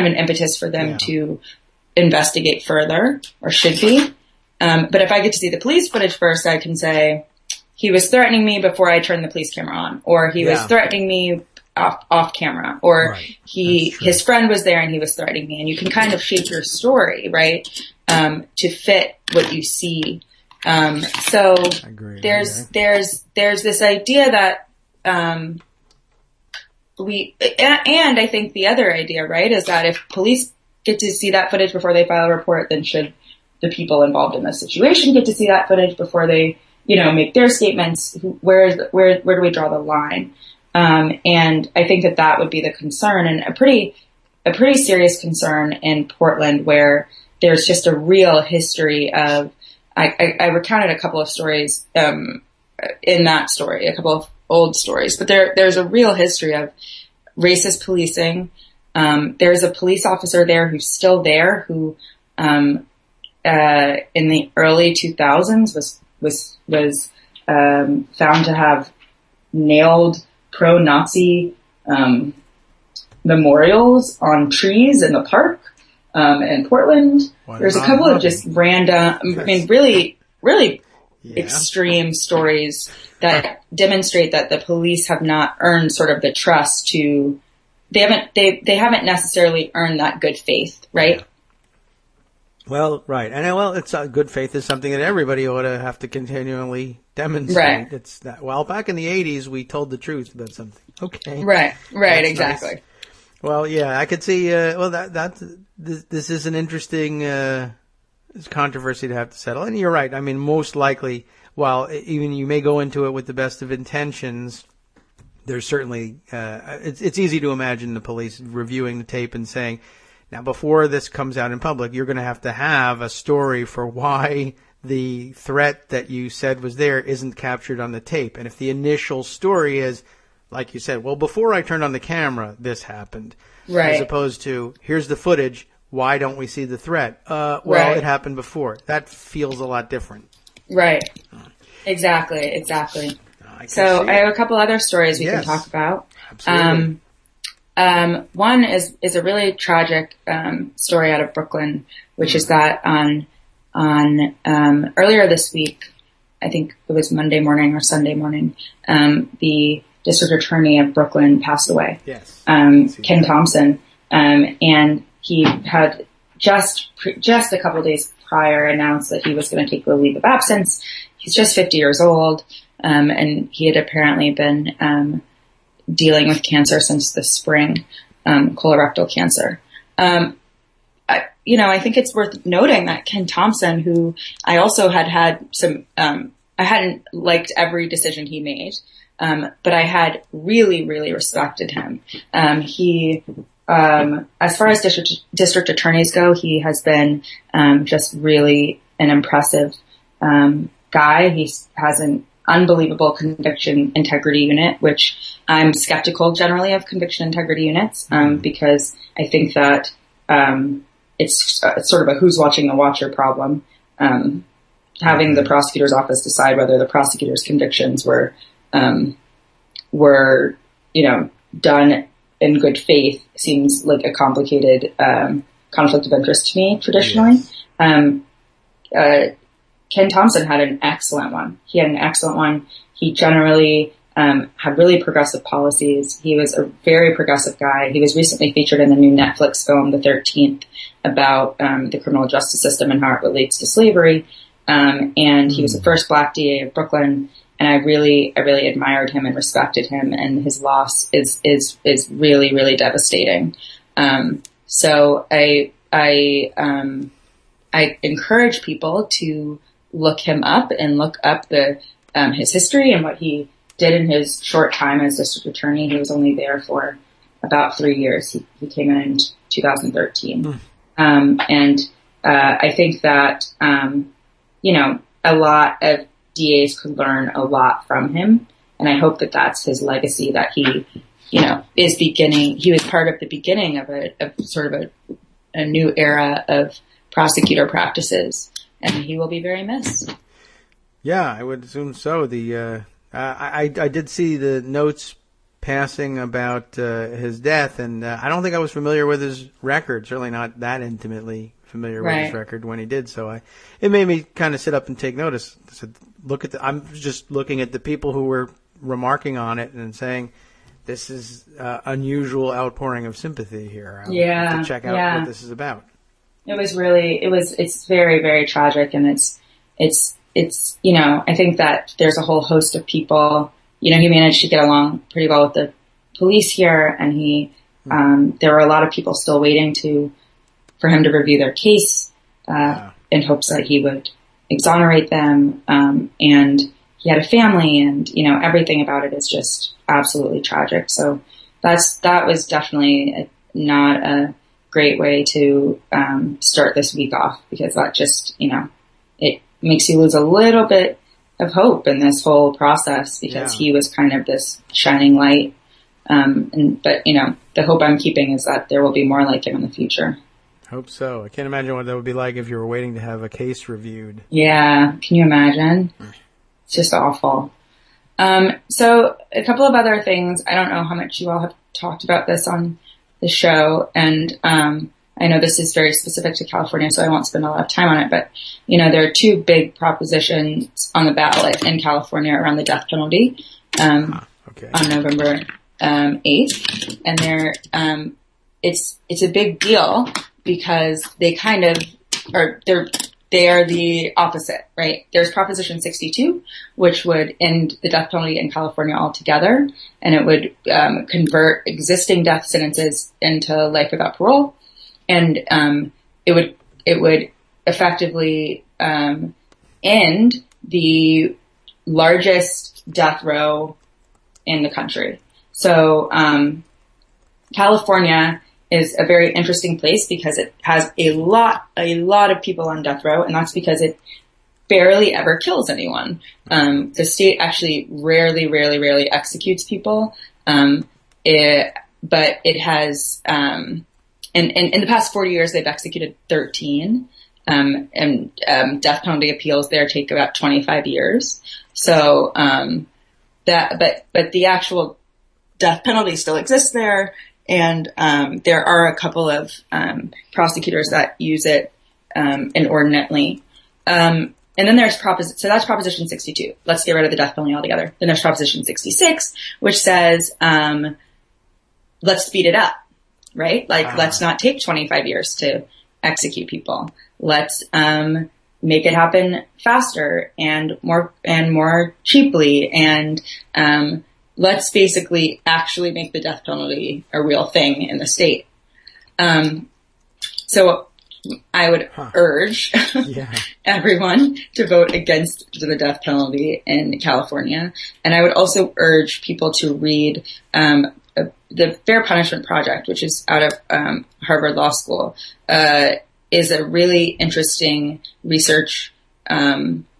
of an impetus for them to investigate further, or should be. But if I get to see the police footage first, I can say, he was threatening me before I turned the police camera on, or he was threatening me off camera, or his friend was there and he was threatening me. And you can kind of shape your story, right? To fit what you see. So there's this idea that, and I think the other idea, right, is that if police get to see that footage before they file a report, then should the people involved in the situation get to see that footage before they, make their statements? Where do we draw the line? And I think that would be the concern, and a pretty serious concern in Portland, where there's just a real history of, I recounted a couple of stories, in that story, a couple of old stories, but there's a real history of racist policing. There's a police officer there who's still there who, in the early 2000s was found to have nailed pro-Nazi, memorials on trees in the park, in Portland. There's a couple of just random, really extreme stories that demonstrate that the police have not earned sort of the trust to, they haven't necessarily earned that good faith, right? Yeah. Well, right. And it's good faith is something that everybody ought to have to continually demonstrate. Right. It's that, back in the 80s, we told the truth about something. Okay. Right, That's exactly. Nice. Well, yeah, I could see, this is an interesting, controversy to have to settle. And you're right. I mean, most likely, while even you may go into it with the best of intentions, there's certainly, it's easy to imagine the police reviewing the tape and saying, now, before this comes out in public, you're going to have a story for why the threat that you said was there isn't captured on the tape. And if the initial story is, like you said, well, before I turned on the camera, this happened. Right. As opposed to, here's the footage, why don't we see the threat? Right. It happened before. That feels a lot different. Right. Exactly. So I have a couple other stories we can talk about. Absolutely. One is a really tragic story out of Brooklyn, which is that on earlier this week, I think it was Monday morning or Sunday morning, the district attorney of Brooklyn passed away. Yes. Ken Thompson. And he had just a couple of days prior announced that he was going to take a leave of absence. He's just 50 years old, and he had apparently been dealing with cancer since the spring, colorectal cancer. I think it's worth noting that Ken Thompson, who I also had some, I hadn't liked every decision he made, but I had really, really respected him. He, as far as district attorneys go, he has been just really an impressive guy. He has an unbelievable conviction integrity unit, which I'm skeptical generally of conviction integrity units, because I think that it's sort of a who's watching the watcher problem. Having the prosecutor's office decide whether the prosecutor's convictions were done in good faith seems like a complicated conflict of interest to me traditionally. Yes. Ken Thompson had an excellent one. He generally had really progressive policies. He was a very progressive guy. He was recently featured in the new Netflix film, The 13th, about the criminal justice system and how it relates to slavery. And he was the first Black DA of Brooklyn. And I really admired him and respected him. And his loss is really, really devastating. So I encourage people to look him up and look up his history and what he did in his short time as district attorney. He was only there for about 3 years. He came in 2013. I think that, a lot of DAs could learn a lot from him. And I hope that that's his legacy, that he, he was part of the beginning of a new era of prosecutor practices, and he will be very missed. Yeah, I would assume so. I did see the notes passing about his death, and I don't think I was familiar with his record. Certainly not that intimately familiar with his record when he did. So it made me kind of sit up and take notice. I said, I'm just looking at the people who were remarking on it and saying, this is unusual outpouring of sympathy here. I have to check out what this is about. It's very, very tragic, and it's, I think that there's a whole host of people, he managed to get along pretty well with the police here, and there were a lot of people still waiting for him to review their case, in hopes that he would exonerate them, and he had a family, and, everything about it is just absolutely tragic. So that was definitely not a great way to start this week off, because that just, it makes you lose a little bit of hope in this whole process, because he was kind of this shining light. But the hope I'm keeping is that there will be more like him in the future. Hope so. I can't imagine what that would be like if you were waiting to have a case reviewed. Yeah. Can you imagine? It's just awful. So a couple of other things. I don't know how much you all have talked about this on the show, and I know this is very specific to California, so I won't spend a lot of time on it, but there are two big propositions on the ballot in California around the death penalty on November 8th, and it's a big deal because they kind of they are the opposite, right? There's Proposition 62, which would end the death penalty in California altogether, and it would convert existing death sentences into life without parole, and it would effectively end the largest death row in the country. So California is a very interesting place because it has a lot of people on death row, and that's because it barely ever kills anyone. The state actually rarely executes people. But it has, in the past 40 years, they've executed 13. And death penalty appeals there take about 25 years. So, but the actual death penalty still exists there. And there are a couple of prosecutors that use it inordinately. And then there's so that's Proposition 62. Let's get rid of the death penalty altogether. Then there's Proposition 66, which says let's speed it up. right? Like, let's not take 25 years to execute people. Let's make it happen faster and more cheaply, and let's basically actually make the death penalty a real thing in the state. So I would urge everyone to vote against the death penalty in California. And I would also urge people to read the Fair Punishment Project, which is out of Harvard Law School, is a really interesting research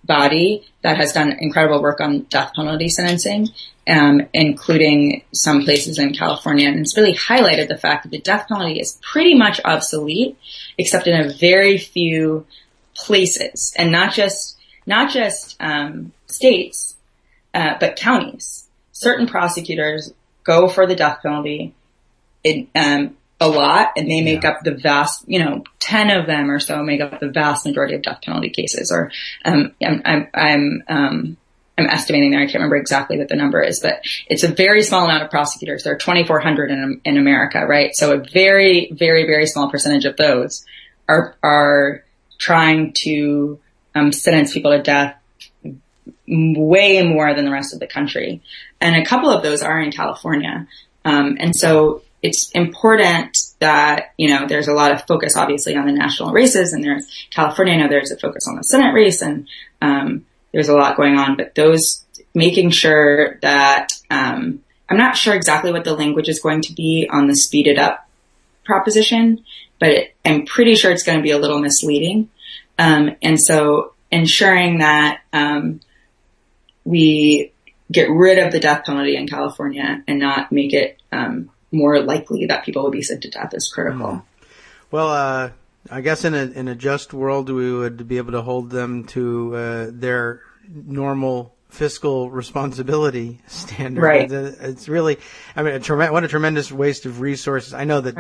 body that has done incredible work on death penalty sentencing, including some places in California. And it's really highlighted the fact that the death penalty is pretty much obsolete, except in a very few places, and not just states, but counties. Certain prosecutors go for the death penalty a lot, and they make up the vast, 10 of them or so make up the vast majority of death penalty cases. Or I'm estimating there. I can't remember exactly what the number is, but it's a very small amount of prosecutors. There are 2,400 in America, right? So a very, very, very small percentage of those are trying to sentence people to death way more than the rest of the country. And a couple of those are in California. And so it's important that, there's a lot of focus obviously on the national races, and there's California. I know there's a focus on the Senate race, and there's a lot going on, but those making sure that, I'm not sure exactly what the language is going to be on the speeded up proposition, but I'm pretty sure it's going to be a little misleading. And so ensuring that, we get rid of the death penalty in California and not make it, more likely that people will be sent to death is critical. Well, I guess in a just world, we would be able to hold them to their normal fiscal responsibility standard. Right. It's really, what a tremendous waste of resources. I know that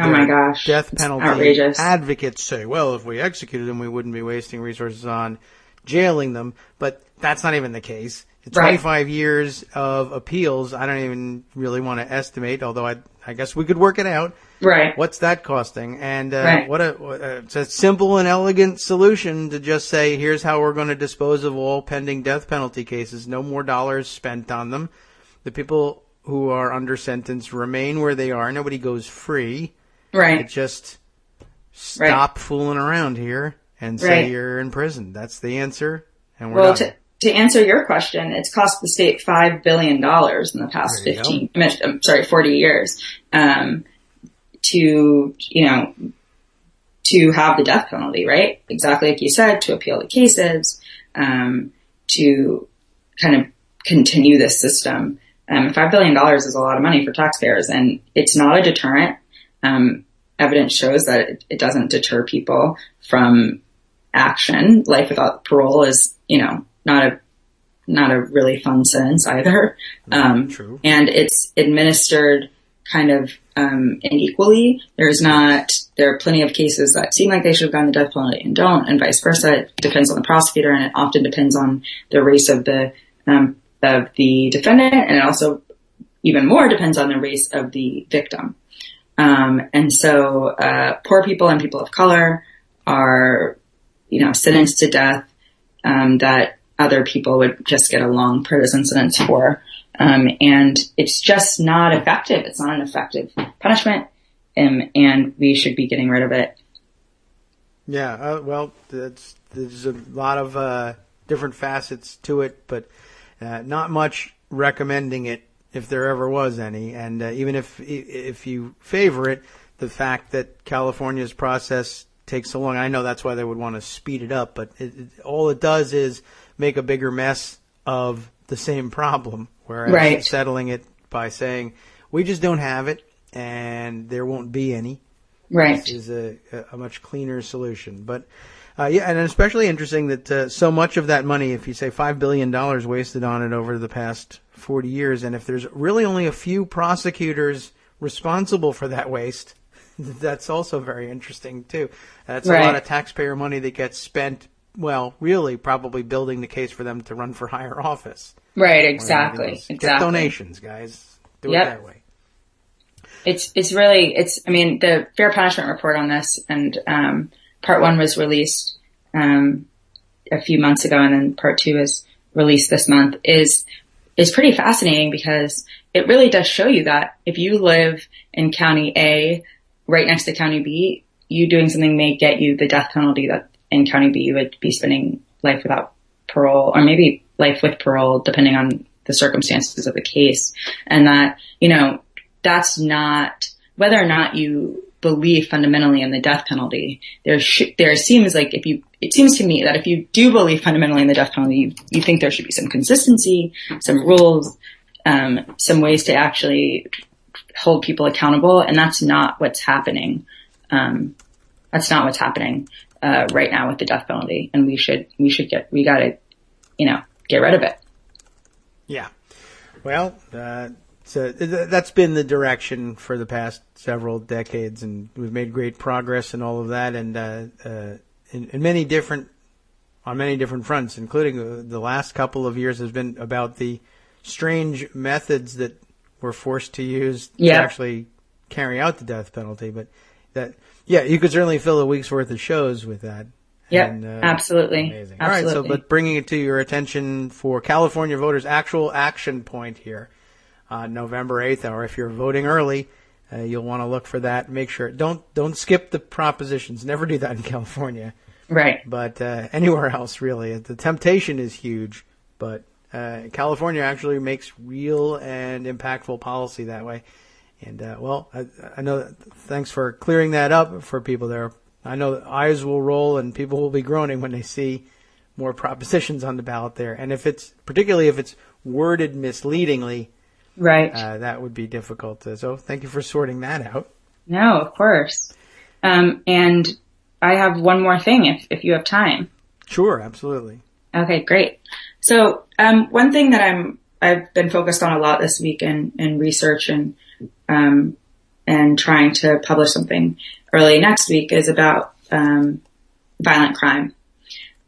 death penalty outrageous. Advocates say, well, if we executed them, we wouldn't be wasting resources on jailing them, but that's not even the case. 25 years of appeals, I don't even really want to estimate, although I guess we could work it out. Right. What's that costing? And it's a simple and elegant solution to just say, here's how we're going to dispose of all pending death penalty cases. No more dollars spent on them. The people who are under sentence remain where they are. Nobody goes free. Right. It just stop fooling around here and say you're in prison. That's the answer. And we're done. To answer your question, it's cost the state $5 billion in the past 40 years, to have the death penalty, right? Exactly like you said, to appeal the cases, to kind of continue this system. $5 billion is a lot of money for taxpayers, and it's not a deterrent. Evidence shows that it doesn't deter people from action. Life without parole is, not a really fun sentence either. True. And it's administered kind of unequally. There are plenty of cases that seem like they should have gotten the death penalty and don't, and vice versa. It depends on the prosecutor, and it often depends on the race of the defendant, and it also even more depends on the race of the victim. And so poor people and people of color are, sentenced to death that other people would just get a long prison sentence for. And it's just not effective. It's not an effective punishment, and we should be getting rid of it. Yeah, there's a lot of different facets to it, but not much recommending it if there ever was any. And even if you favor it, the fact that California's process takes so long, I know that's why they would want to speed it up, but all it does is make a bigger mess of the same problem, whereas settling it by saying, we just don't have it and there won't be any, is a much cleaner solution. But and especially interesting that so much of that money, if you say $5 billion wasted on it over the past 40 years, and if there's really only a few prosecutors responsible for that waste, that's also very interesting too. That's a lot of taxpayer money that gets spent, well, really probably building the case for them to run for higher office. Right, exactly. Get donations, guys. Do it that way. It's really, I mean, the fair punishment report on this, and part 1 was released a few months ago, and then part 2 is released this month, is pretty fascinating, because it really does show you that if you live in County A right next to County B, you doing something may get you the death penalty that in County B you would be spending life without parole, or maybe life with parole, depending on the circumstances of the case. And that, that's not, whether or not you believe fundamentally in the death penalty, it seems to me that if you do believe fundamentally in the death penalty, you think there should be some consistency, some rules, some ways to actually hold people accountable. And that's not what's happening. That's not what's happening, right now with the death penalty. And we gotta, get rid of it. Yeah. Well, so that's been the direction for the past several decades, and we've made great progress in all of that, and in many different fronts, including the last couple of years has been about the strange methods that we're forced to use to actually carry out the death penalty. But you could certainly fill a week's worth of shows with that. Yeah, Absolutely. absolutely. All right, but bringing it to your attention for California voters, actual action point here. November 8th, or if you're voting early, you'll want to look for that. Make sure don't skip the propositions. Never do that in California, right? But anywhere else, really, the temptation is huge. But California actually makes real and impactful policy that way. And I know. Thanks for clearing that up for people there. I know that eyes will roll and people will be groaning when they see more propositions on the ballot there. And particularly if it's worded misleadingly. Right. That would be difficult. So thank you for sorting that out. No, of course. And I have one more thing if you have time. Sure, absolutely. Okay, great. So one thing that I've been focused on a lot this week in research and trying to publish something early next week is about violent crime.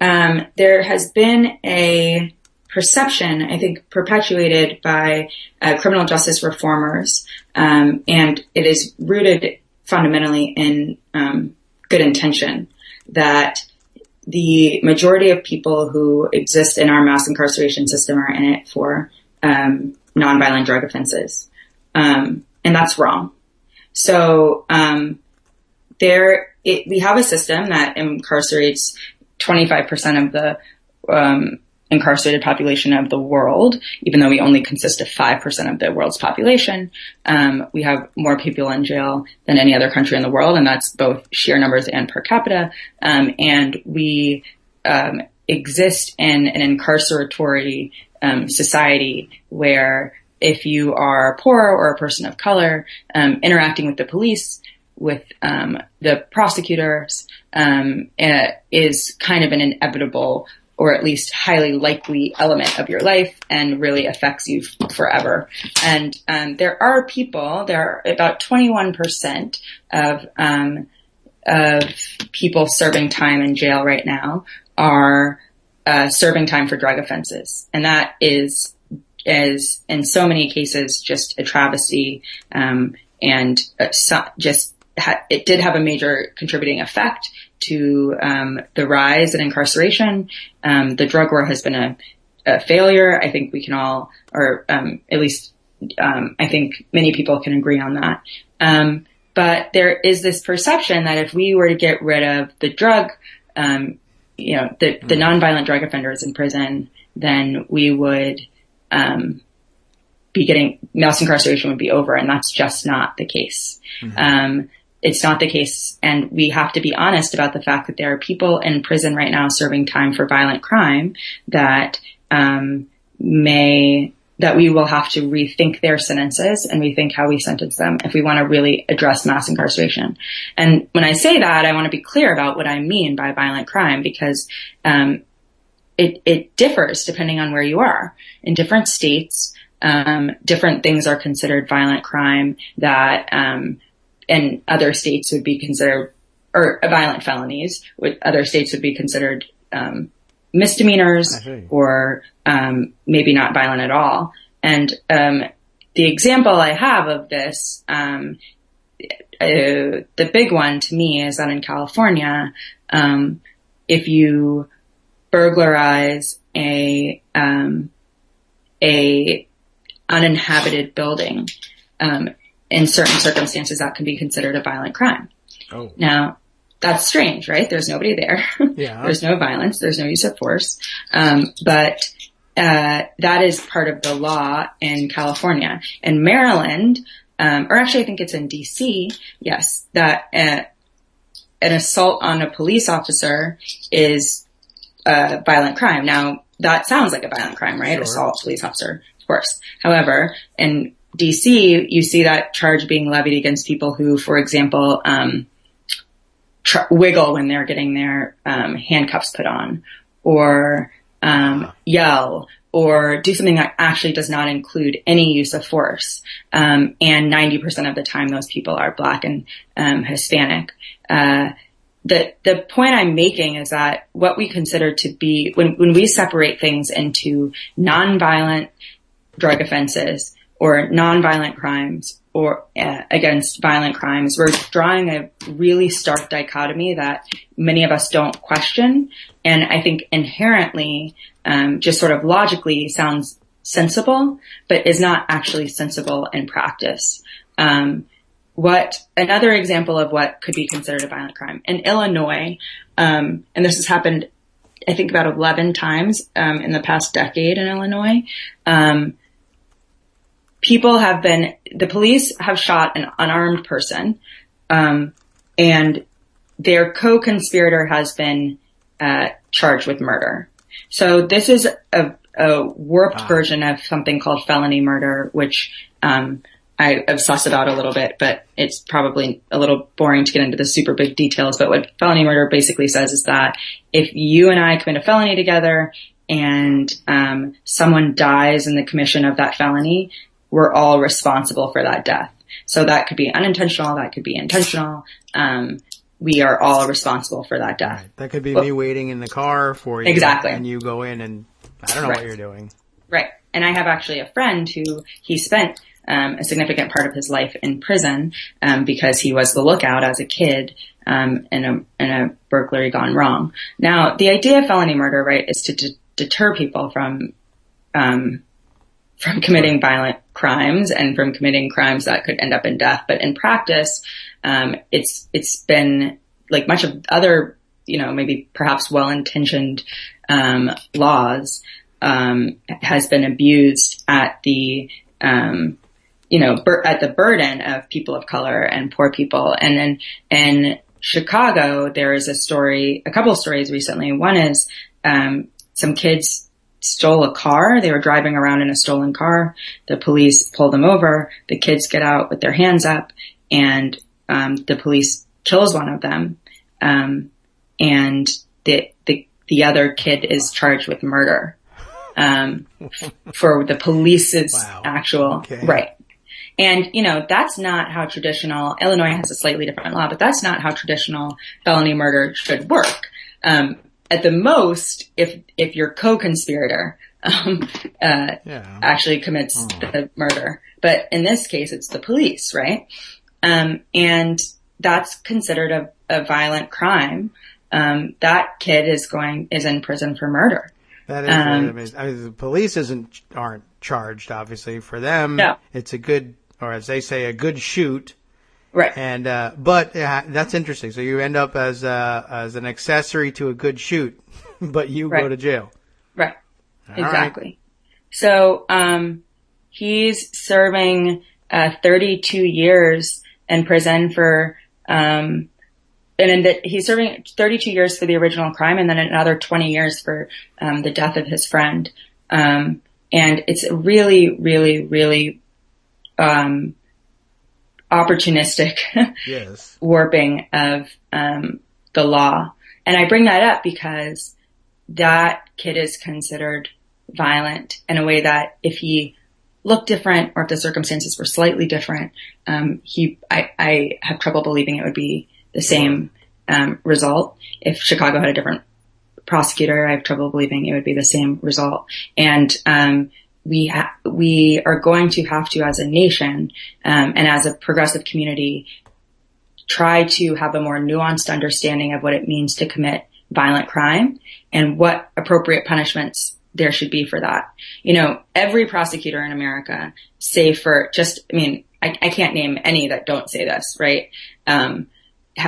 There has been a perception, I think, perpetuated by criminal justice reformers, and it is rooted fundamentally in good intention, that the majority of people who exist in our mass incarceration system are in it for nonviolent drug offenses, and that's wrong. So we have a system that incarcerates 25% of the incarcerated population of the world, even though we only consist of 5% of the world's population. We have more people in jail than any other country in the world, and that's both sheer numbers and per capita. And we exist in an incarceratory society where if you are poor or a person of color, interacting with the police, with the prosecutors, is kind of an inevitable or at least highly likely element of your life and really affects you forever. And there are about 21% of people serving time in jail right now are serving time for drug offenses. And that is in so many cases just a travesty, it did have a major contributing effect to the rise in incarceration. The drug war has been a failure. I think we can all, or at least I think many people can agree on that. But there is this perception that if we were to get rid of the drug, the nonviolent drug offenders in prison, then we would be getting mass incarceration would be over, and that's just not the case. Mm-hmm. It's not the case, and we have to be honest about the fact that there are people in prison right now serving time for violent crime that we will have to rethink their sentences and rethink how we sentence them if we want to really address mass incarceration. And when I say that, I want to be clear about what I mean by violent crime, because it differs depending on where you are. In different states, different things are considered violent crime that in other states would be considered, or violent felonies, with other states would be considered misdemeanors or maybe not violent at all. And the example I have of this, the big one to me is that in California, if you burglarize a uninhabited building, in certain circumstances that can be considered a violent crime. Oh. Now, that's strange, right? There's nobody there. Yeah. There's no violence. There's no use of force. But that is part of the law in California. In Maryland, or actually I think it's in DC, yes, that an assault on a police officer is a violent crime. Now, that sounds like a violent crime, right? Sure. Assault police officer, of course. However, in DC, you see that charge being levied against people who, for example, wiggle when they're getting their handcuffs put on, or yell, or do something that actually does not include any use of force. And 90% of the time, those people are Black and Hispanic. The point I'm making is that what we consider to be, when we separate things into nonviolent drug offenses or nonviolent crimes or against violent crimes, we're drawing a really stark dichotomy that many of us don't question. And I think inherently, just sort of logically sounds sensible, but is not actually sensible in practice. Another example of what could be considered a violent crime in Illinois, and this has happened, I think about 11 times, in the past decade in Illinois, the police have shot an unarmed person, and their co-conspirator has been, charged with murder. So this is a warped version of something called felony murder, which, I obsess about a little bit, but it's probably a little boring to get into the super big details. But what felony murder basically says is that if you and I commit a felony together and someone dies in the commission of that felony, we're all responsible for that death. So that could be unintentional, that could be intentional. We are all responsible for that death. Right. That could be me waiting in the car for you. Exactly. And you go in and I don't know what you're doing. Right. And I have actually a friend who he spent a significant part of his life in prison, because he was the lookout as a kid, in a burglary gone wrong. Now, the idea of felony murder, right, is to deter people from committing violent crimes and from committing crimes that could end up in death. But in practice, it's been like much of other, maybe perhaps well-intentioned, laws, has been abused at the, at the burden of people of color and poor people. And then in Chicago, there is a couple of stories recently. One is, some kids stole a car. They were driving around in a stolen car. The police pull them over. The kids get out with their hands up, and the police kills one of them. And the other kid is charged with murder, for the police's actual, right. And, that's not how traditional, Illinois has a slightly different law, but that's not how traditional felony murder should work. At the most, if your co-conspirator, actually commits the murder. But in this case, it's the police, right? And that's considered a violent crime. That kid is in prison for murder. That is really amazing. I mean, the police aren't charged, obviously. For them, it's a good, or as they say, a good shoot. Right. And, but that's interesting. So you end up as an accessory to a good shoot, but you go to jail. Right. Exactly. Right. So, he's serving, 32 years in prison for, he's serving 32 years for the original crime and then another 20 years for, the death of his friend. And it's a really, really, really, opportunistic warping of the law. And I bring that up because that kid is considered violent in a way that if he looked different or if the circumstances were slightly different, I have trouble believing it would be the same result. If Chicago had a different prosecutor, I have trouble believing it would be the same result. And we are going to have to, as a nation, and as a progressive community, try to have a more nuanced understanding of what it means to commit violent crime and what appropriate punishments there should be for that. You know, every prosecutor in America, save for I can't name any that don't say this, right?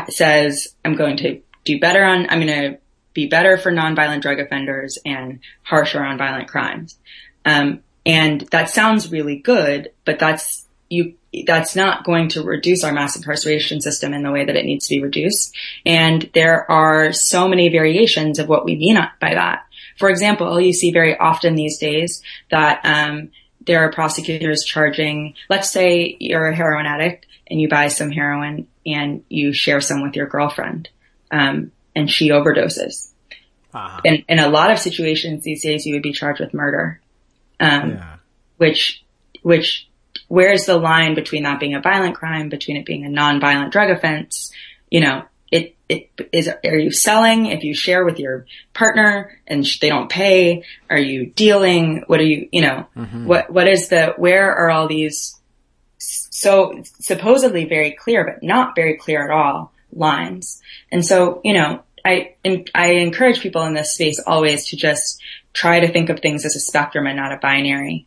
Says, I'm going to be better for nonviolent drug offenders and harsher on violent crimes. And that sounds really good, but that's not going to reduce our mass incarceration system in the way that it needs to be reduced. And there are so many variations of what we mean by that. For example, you see very often these days that there are prosecutors charging, let's say you're a heroin addict and you buy some heroin and you share some with your girlfriend, and she overdoses. Uh-huh. And in a lot of situations these days, you would be charged with murder. Which where's the line between that being a violent crime, between it being a non-violent drug offense? You know, are you selling if you share with your partner and they don't pay? Are you dealing? What are you, where are all these so supposedly very clear, but not very clear at all lines? And so, you know, I encourage people in this space always to just try to think of things as a spectrum and not a binary.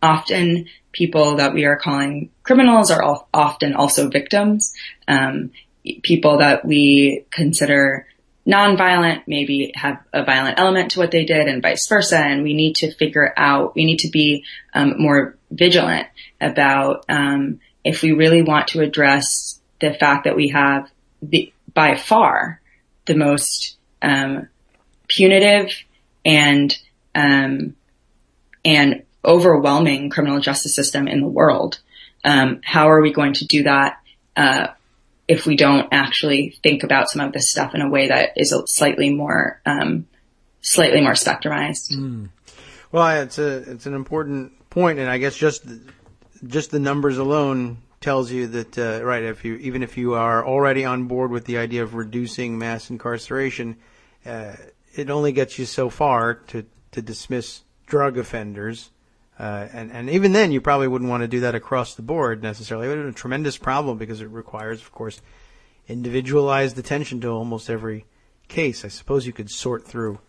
Often people that we are calling criminals are often also victims. People that we consider nonviolent maybe have a violent element to what they did and vice versa. And we need to be more vigilant about if we really want to address the fact that we have by far the most punitive and overwhelming criminal justice system in the world. How are we going to do that if we don't actually think about some of this stuff in a way that is slightly more spectrumized? Mm. Well, it's an important point, and I guess just the numbers alone tells you that right. Even if you are already on board with the idea of reducing mass incarceration, it only gets you so far to dismiss drug offenders. And even then, you probably wouldn't want to do that across the board necessarily. It would be a tremendous problem because it requires, of course, individualized attention to almost every case. I suppose you could sort through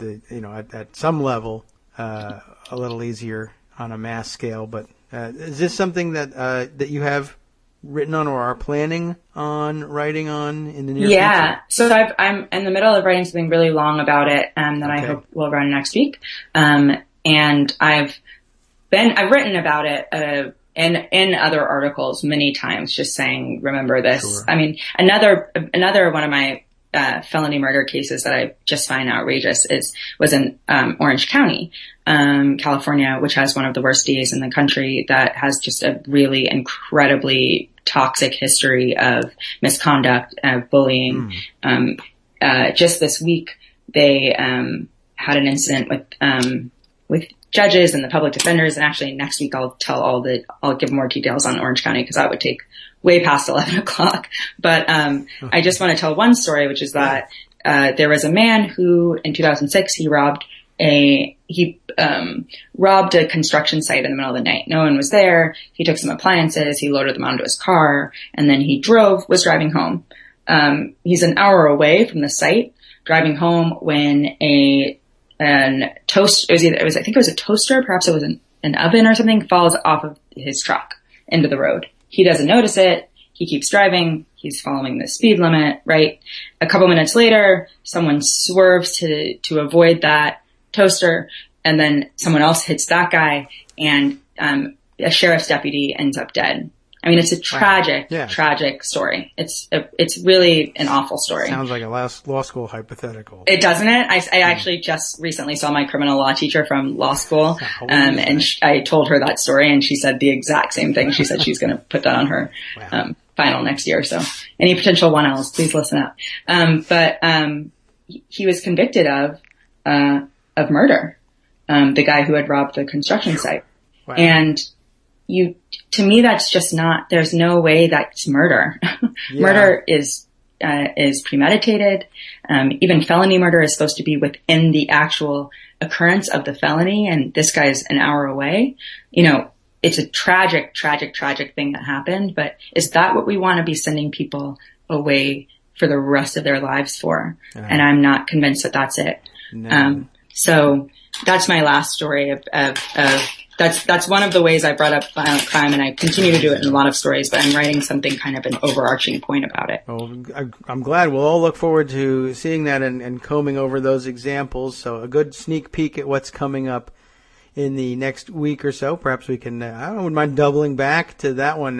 at some level a little easier on a mass scale. But is this something that you have written on or are planning on writing on in the near future? Yeah. So I'm in the middle of writing something really long about it that I hope will run next week. And I've written about it, in other articles many times, just saying, remember this. Sure. I mean, another one of my, felony murder cases that I just find outrageous was in, Orange County, California, which has one of the worst DAs in the country that has just a really incredibly toxic history of misconduct, bullying. Just this week, they, had an incident with judges and the public defenders. And actually next week I'll give more details on Orange County because that would take way past 11 o'clock. But, I just want to tell one story, which is that, there was a man who in 2006, he robbed a construction site in the middle of the night. No one was there. He took some appliances. He loaded them onto his car and then he was driving home. He's an hour away from the site driving home when I think it was a toaster, perhaps it was an oven or something, falls off of his truck into the road. He doesn't notice it. He keeps driving. He's following the speed limit, right? A couple minutes later, someone swerves to avoid that toaster, and then someone else hits that guy, and a sheriff's deputy ends up dead. I mean, it's a tragic story. It's really an awful story. Sounds like a law school hypothetical. It doesn't it? I actually just recently saw my criminal law teacher from law school, and I told her that story, and she said the exact same thing. She said she's going to put that on her final next year. So, any potential 1Ls, please listen up. But he was convicted of murder. The guy who had robbed the construction site, and to me, that's just not, there's no way that's murder. Murder is premeditated. Even felony murder is supposed to be within the actual, occurrence of the felony and this guy's an hour away, it's a tragic, tragic, tragic thing that happened. But is that what we want to be sending people away for the rest of their lives for? And I'm not convinced that that's it. No. So that's my last story of that's one of the ways I brought up violent crime, and I continue to do it in a lot of stories, but I'm writing something kind of an overarching point about it. Well, I'm glad. We'll all look forward to seeing that and combing over those examples. So a good sneak peek at what's coming up in the next week or so. Perhaps we can, I wouldn't mind doubling back to that one,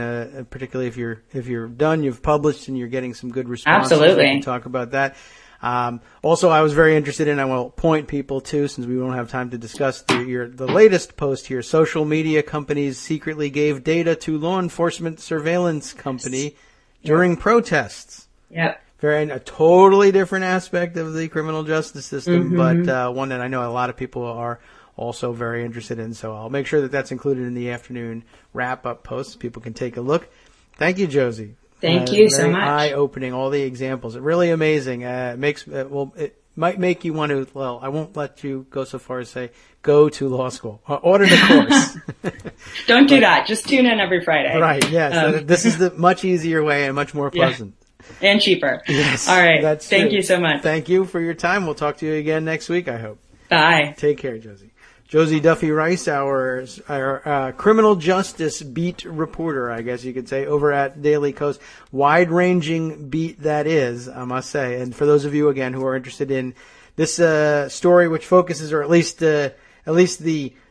particularly if you're done, you've published and you're getting some good responses. Absolutely. We can talk about that. Also, I was very interested in, I will point people to, since we won't have time to discuss the latest post here. Social media companies secretly gave data to law enforcement surveillance company during protests. Yep. A totally different aspect of the criminal justice system, but one that I know a lot of people are also very interested in. So I'll make sure that that's included in the afternoon wrap-up post. People can take a look. Thank you, Josie. Thank you so much. Eye-opening, all the examples. Really amazing. It might make you want to, well, I won't let you go so far as say, go to law school. Order the course. Don't do that. Just tune in every Friday. Right, yes. This is the much easier way and much more pleasant. Yeah. And cheaper. Yes. All right. Thank true. you so much. Thank you for your time. We'll talk to you again next week, I hope. Bye. Take care, Josie. Josie Duffy-Rice, our criminal justice beat reporter, I guess you could say, over at Daily Kos. Wide-ranging beat that is, I must say. And for those of you, again, who are interested in this story, which focuses, or at least the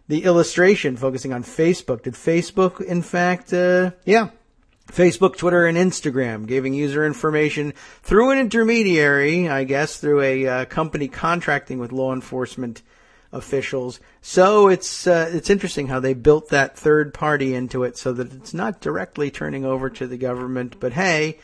illustration focusing on Facebook. Did Facebook, in fact, Facebook, Twitter, and Instagram giving user information through an intermediary, I guess, through a company contracting with law enforcement officials. So it's interesting how they built that third party into it so that it's not directly turning over to the government. But hey,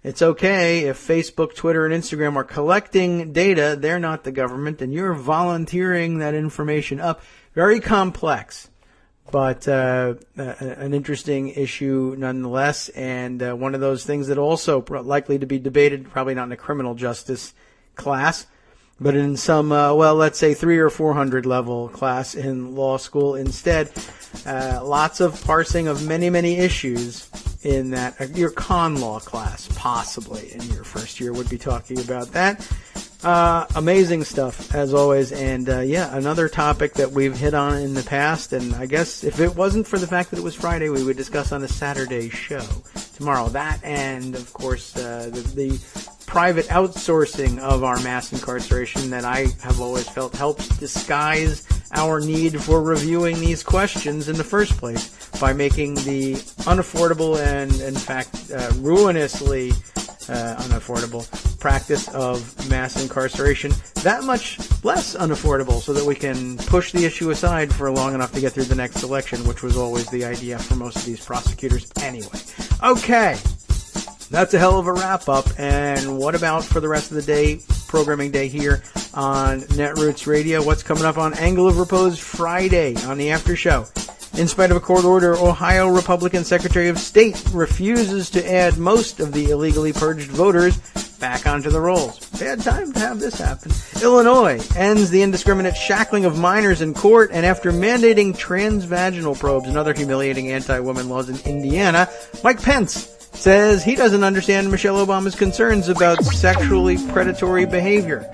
it's okay if Facebook, Twitter, and Instagram are collecting data. They're not the government, and you're volunteering that information up. Very complex, but an interesting issue nonetheless, and one of those things that also likely to be debated, probably not in a criminal justice class, but in some, let's say 300 or 400 level class in law school instead. Lots of parsing of many, many issues in that. Your con law class, possibly, in your first year would be talking about that. Amazing stuff, as always. And, another topic that we've hit on in the past. And I guess if it wasn't for the fact that it was Friday, we would discuss on a Saturday show tomorrow. That and, of course, the private outsourcing of our mass incarceration that I have always felt helps disguise our need for reviewing these questions in the first place by making the unaffordable and, in fact, ruinously unaffordable practice of mass incarceration that much less unaffordable so that we can push the issue aside for long enough to get through the next election, which was always the idea for most of these prosecutors anyway. Okay. That's a hell of a wrap-up, and what about for the rest of the day, programming day here on Netroots Radio? What's coming up on Angle of Repose Friday on the After Show? In spite of a court order, Ohio Republican Secretary of State refuses to add most of the illegally purged voters back onto the rolls. Bad time to have this happen. Illinois ends the indiscriminate shackling of minors in court, and after mandating transvaginal probes and other humiliating anti-women laws in Indiana, Mike Pence says he doesn't understand Michelle Obama's concerns about sexually predatory behavior.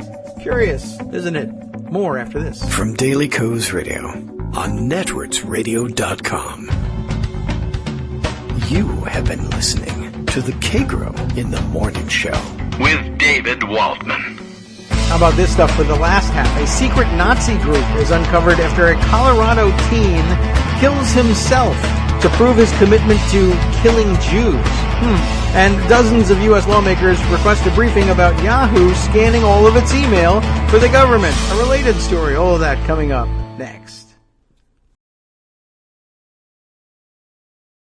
Curious, isn't it? More after this. From Daily Kos Radio on networksradio.com. You have been listening to the Kagro in the Morning Show with David Waldman. How about this stuff for the last half? A secret Nazi group is uncovered after a Colorado teen kills himself to prove his commitment to killing Jews. And dozens of U.S. lawmakers request a briefing about Yahoo scanning all of its email for the government. A related story. All of that coming up next.